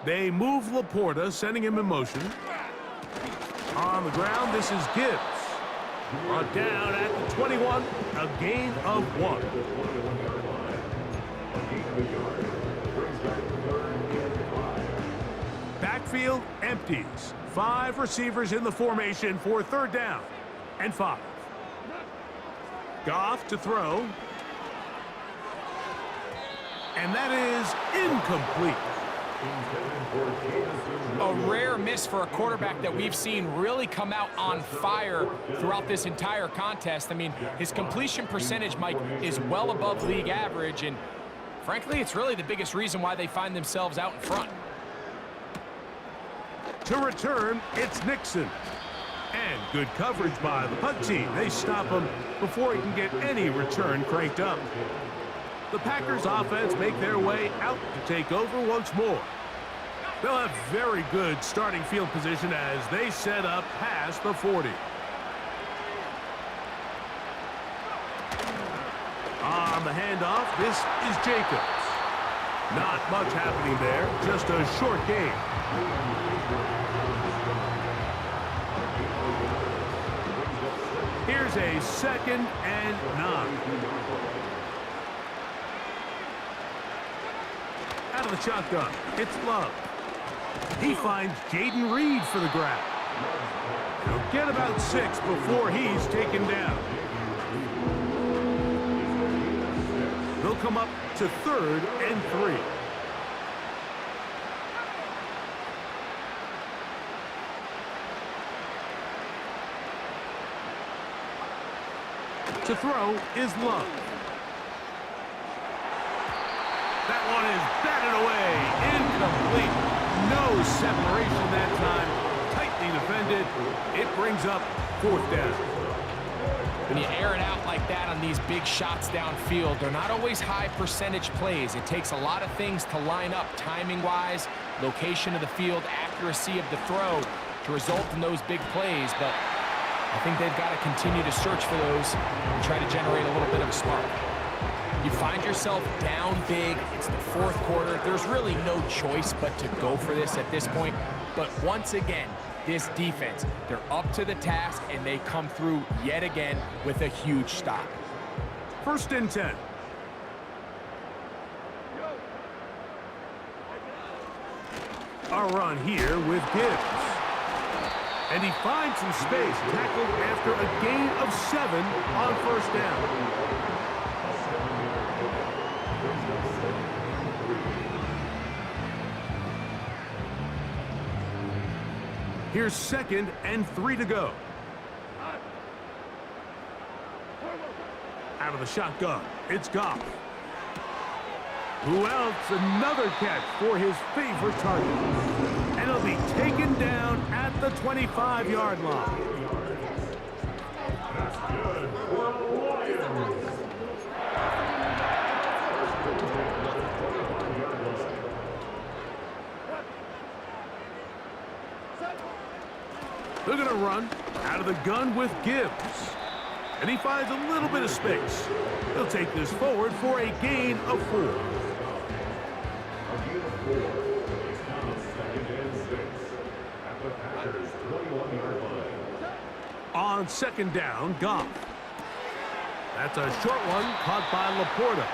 They move Laporta, sending him in motion. On the ground, this is Gibbs. Brought down at the 21, a gain of 1. Backfield empties. 5 receivers in the formation for third down and 5. Goff to throw. And that is incomplete. A rare miss for a quarterback that we've seen really come out on fire throughout this entire contest. I mean, his completion percentage, Mike, is well above league average, and frankly, it's really the biggest reason why they find themselves out in front. To return, it's Nixon. And good coverage by the punt team. They stop him before he can get any return cranked up. The Packers offense make their way out to take over once more. They'll have very good starting field position as they set up past the 40. On the handoff, this is Jacobs. Not much happening there, just a short gain. Here's a 2nd and 9. Out of the shotgun, it's Love. He finds Jaden Reed for the grab. He'll get about 6 before he's taken down. They'll come up to 3rd and 3. To throw is Love. That one is batted away. Incomplete. No separation that time. Tightly defended. It brings up 4th down. When you air it out like that on these big shots downfield, they're not always high percentage plays. It takes a lot of things to line up timing-wise, location of the field, accuracy of the throw to result in those big plays. But I think they've got to continue to search for those and try to generate a little bit of a spark. You find yourself down big. It's the 4th quarter. There's really no choice but to go for this at this point. But once again, this defense, they're up to the task, and they come through yet again with a huge stop. 1st and 10. A run here with Gibbs. And he finds some space, tackled after a gain of 7 on 1st down. Here's 2nd and 3 to go. Out of the shotgun, it's Goff. Who else? Another catch for his favorite target. And he'll be taken down at the 25-yard line. They're going to run out of the gun with Gibbs. And he finds a little bit of space. He'll take this forward for a gain of 4. On second down, Goff. That's a short one caught by Laporta.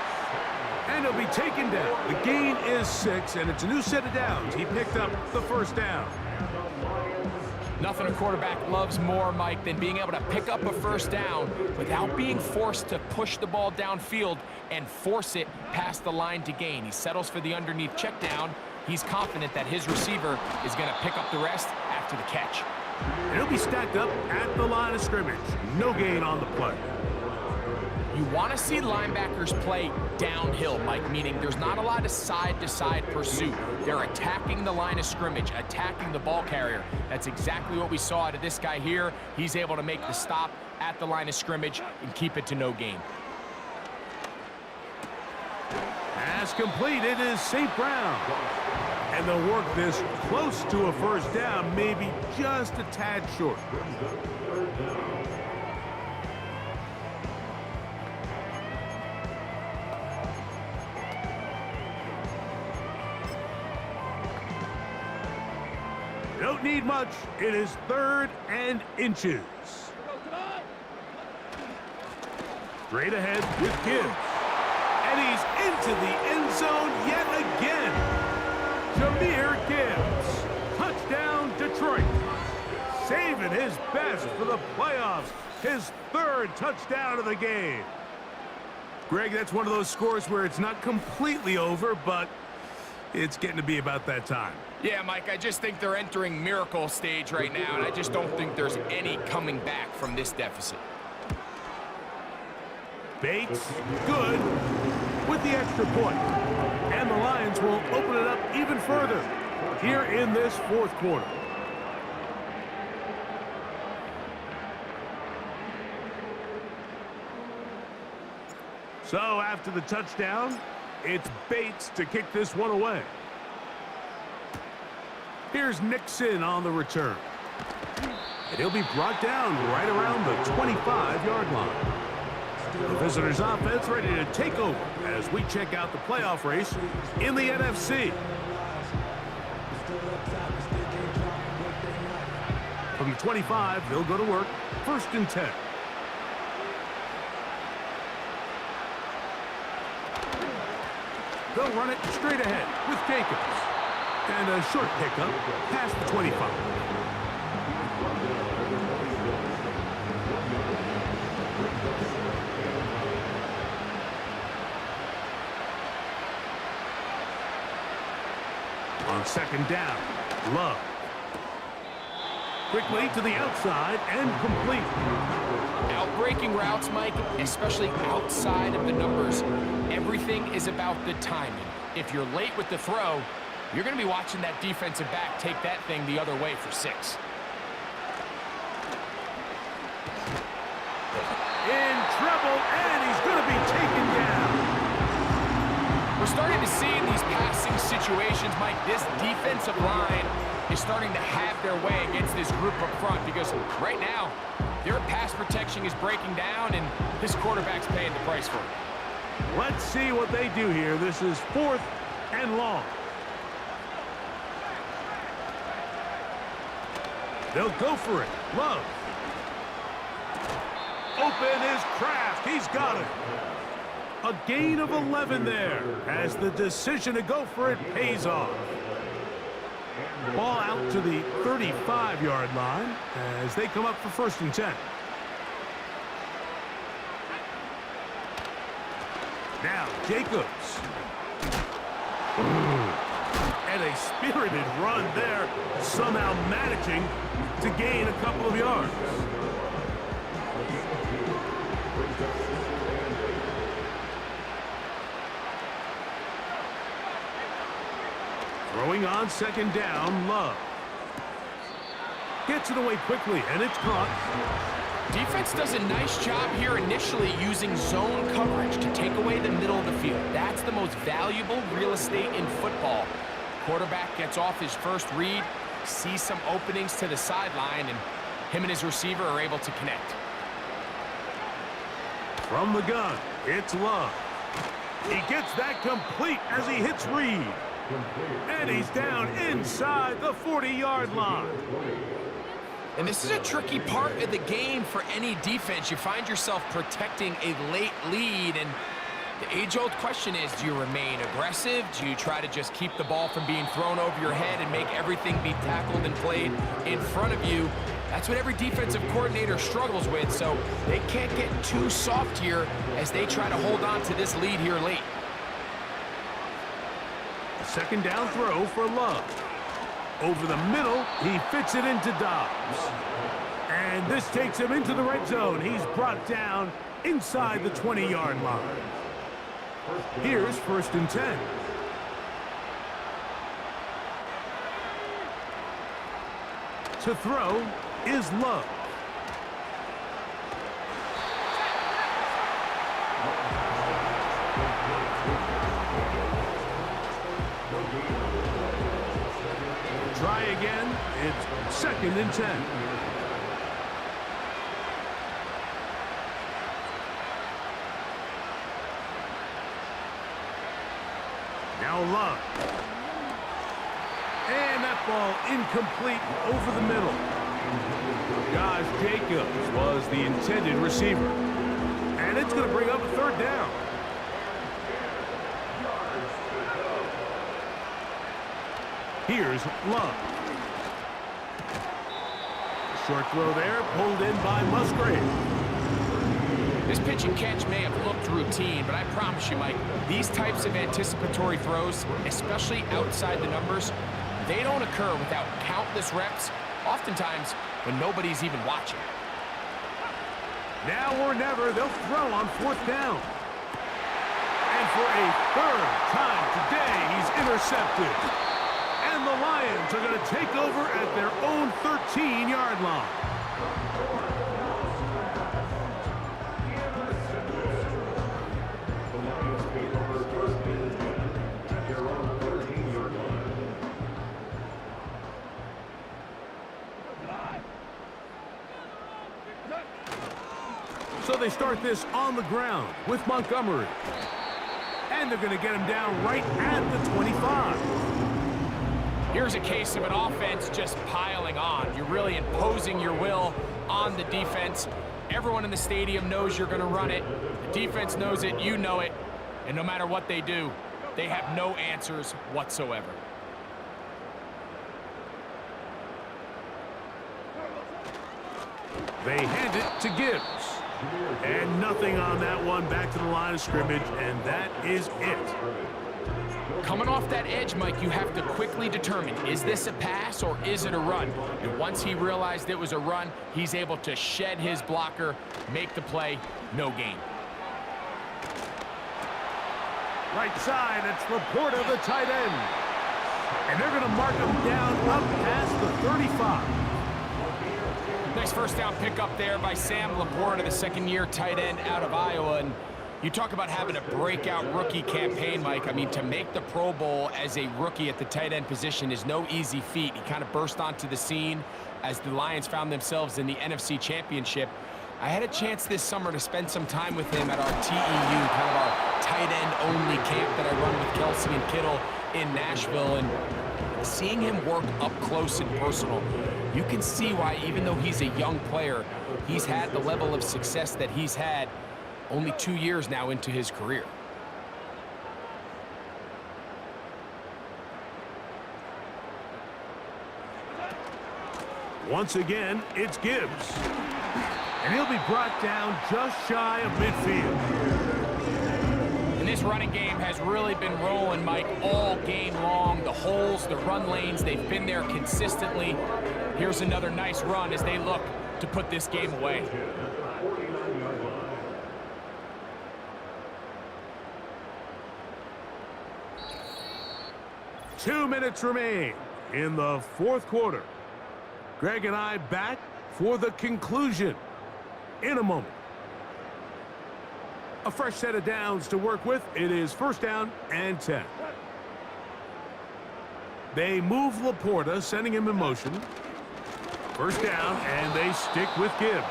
And he'll be taken down. The gain is 6, and it's a new set of downs. He picked up the first down. Nothing a quarterback loves more, Mike, than being able to pick up a first down without being forced to push the ball downfield and force it past the line to gain. He settles for the underneath check down. He's confident that his receiver is going to pick up the rest after the catch. And he'll be stacked up at the line of scrimmage. No gain on the play. You want to see linebackers play downhill, Mike, meaning there's not a lot of side-to-side pursuit. They're attacking the line of scrimmage, attacking the ball carrier. That's exactly what we saw out of this guy here. He's able to make the stop at the line of scrimmage and keep it to no gain. Pass completed is St. Brown. And they'll work this close to a first down, maybe just a tad short. Don't need much. It is 3rd and inches. Straight ahead with Gibbs. And he's into the end zone yet again. Jahmyr Gibbs. Touchdown, Detroit. Saving his best for the playoffs. His 3rd touchdown of the game. Greg, that's one of those scores where it's not completely over, but it's getting to be about that time. Yeah, Mike, I just think they're entering miracle stage right now, and I just don't think there's any coming back from this deficit. Bates, good, with the extra point. And the Lions will open it up even further here in this 4th quarter. So after the touchdown, it's Bates to kick this one away. Here's Nixon on the return. And he'll be brought down right around the 25-yard line. The visitors' offense ready to take over as we check out the playoff race in the NFC. From the 25, they'll go to work. 1st and 10. They'll run it straight ahead with Jacobs. And a short pickup past the 25. On second down, Love. Quickly to the outside and complete. Outbreaking routes, Mike, especially outside of the numbers, everything is about the timing. If you're late with the throw, you're going to be watching that defensive back take that thing the other way for 6. In trouble, and he's going to be taken down. We're starting to see in these passing situations, Mike, this defensive line is starting to have their way against this group up front because right now, their pass protection is breaking down, and this quarterback's paying the price for it. Let's see what they do here. This is 4th and long. They'll go for it. Love. Open is Kraft. He's got it. A gain of 11 there as the decision to go for it pays off. Ball out to the 35-yard line as they come up for 1st and 10. Now Jacobs. And a spirited run there, somehow managing to gain a couple of yards. Throwing on second down, Love. Gets it away quickly, and it's caught. Defense does a nice job here initially using zone coverage to take away the middle of the field. That's the most valuable real estate in football. Quarterback gets off his first read, sees some openings to the sideline, and him and his receiver are able to connect. From the gun, it's Love. He gets that complete as he hits Reed. And he's down inside the 40-yard line. And this is a tricky part of the game for any defense. You find yourself protecting a late lead, and the age-old question is, do you remain aggressive? Do you try to just keep the ball from being thrown over your head and make everything be tackled and played in front of you? That's what every defensive coordinator struggles with, so they can't get too soft here as they try to hold on to this lead here late. Second down throw for Love. Over the middle, he fits it into Dobbs. And this takes him into the red zone. He's brought down inside the 20-yard line. Here's 1st and 10. To throw is Love. Try again. It's 2nd and 10. Now Love. And that ball incomplete over the middle. Josh Jacobs was the intended receiver. And it's going to bring up a 3rd down. Here's Love. Short throw there, pulled in by Musgrave. This pitch and catch may have looked routine, but I promise you, Mike, these types of anticipatory throws, especially outside the numbers, they don't occur without countless reps, oftentimes when nobody's even watching. Now or never, they'll throw on 4th down. And for a 3rd time today, he's intercepted. And the Lions are going to take over at their own 13-yard line. So they start this on the ground with Montgomery. And they're going to get him down right at the 25. Here's a case of an offense just piling on. You're really imposing your will on the defense. Everyone in the stadium knows you're going to run it. The defense knows it, you know it. And no matter what they do, they have no answers whatsoever. They hand it to Gibbs. And nothing on that one, back to the line of scrimmage, and that is it. Coming off that edge, Mike, you have to quickly determine, is this a pass or is it a run? And once he realized it was a run, he's able to shed his blocker, make the play, no gain. Right side, it's Laporta, the tight end. And they're going to mark him down up past the 35. Nice first down pickup there by Sam Laporta, the second-year tight end out of Iowa. And you talk about having a breakout rookie campaign, Mike. I mean, to make the Pro Bowl as a rookie at the tight end position is no easy feat. He kind of burst onto the scene as the Lions found themselves in the NFC Championship. I had a chance this summer to spend some time with him at our TEU, kind of our tight end-only camp that I run with Kelsey and Kittle in Nashville. And seeing him work up close and personal, you can see why, even though he's a young player, he's had the level of success that he's had only 2 years now into his career. Once again, it's Gibbs. And he'll be brought down just shy of midfield. And this running game has really been rolling, Mike, all game long. The holes, the run lanes, they've been there consistently. Here's another nice run as they look to put this game away. 2 minutes remain in the 4th quarter. Greg and I back for the conclusion in a moment. A fresh set of downs to work with. It is 1st down and 10. They move Laporta, sending him in motion. First down, and they stick with Gibbs.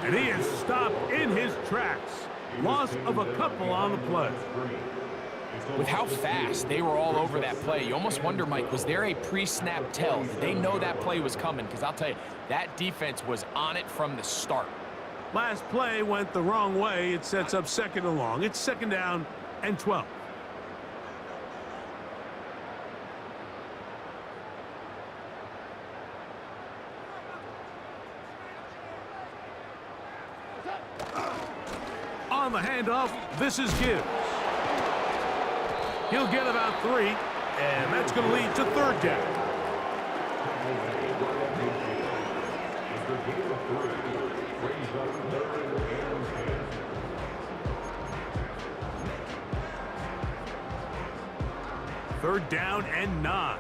And he is stopped in his tracks. Loss of a couple on the play. With how fast they were all over that play, you almost wonder, Mike, was there a pre-snap tell? Did they know that play was coming? Because I'll tell you, that defense was on it from the start. Last play went the wrong way. It sets up second and long. It's second down and 12. On the handoff, this is Gibbs. He'll get about 3, and that's going to lead to third down. Third down and 9.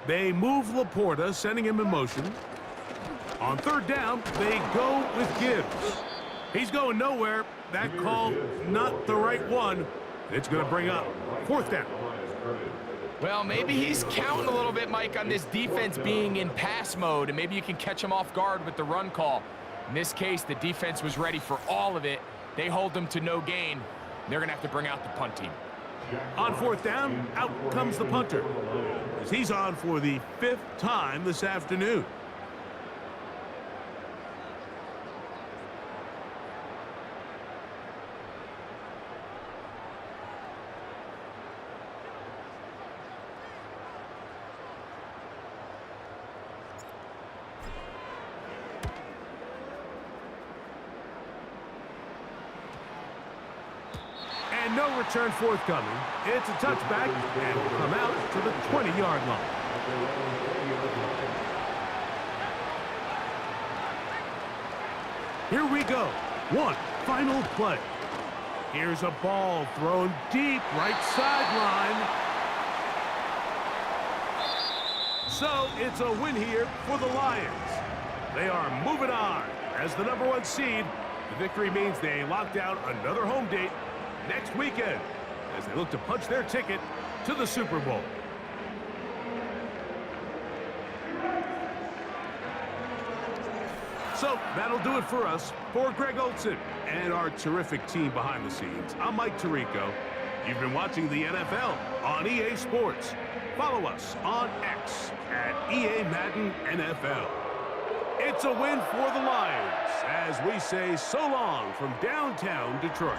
They move Laporta, sending him in motion. On third down, they go with Gibbs. He's going nowhere. That call, not the right one. It's going to bring up fourth down. Well, maybe he's counting a little bit, Mike, on this defense being in pass mode, and maybe you can catch him off guard with the run call. In this case, the defense was ready for all of it. They hold them to no gain. They're going to have to bring out the punt team. On fourth down, out comes the punter, as he's on for the 5th time this afternoon. And no return forthcoming. It's a touchback and will come out to the 20-yard line. Here we go. One final play. Here's a ball thrown deep right sideline. So it's a win here for the Lions. They are moving on as the number 1 seed. The victory means they locked down another home date next weekend as they look to punch their ticket to the Super Bowl. So that'll do it for us. For Greg Olson and our terrific team behind the scenes, I'm Mike Tirico. You've been watching the NFL on EA Sports. Follow us on X at EA Madden NFL. It's a win for the Lions as we say so long from downtown Detroit.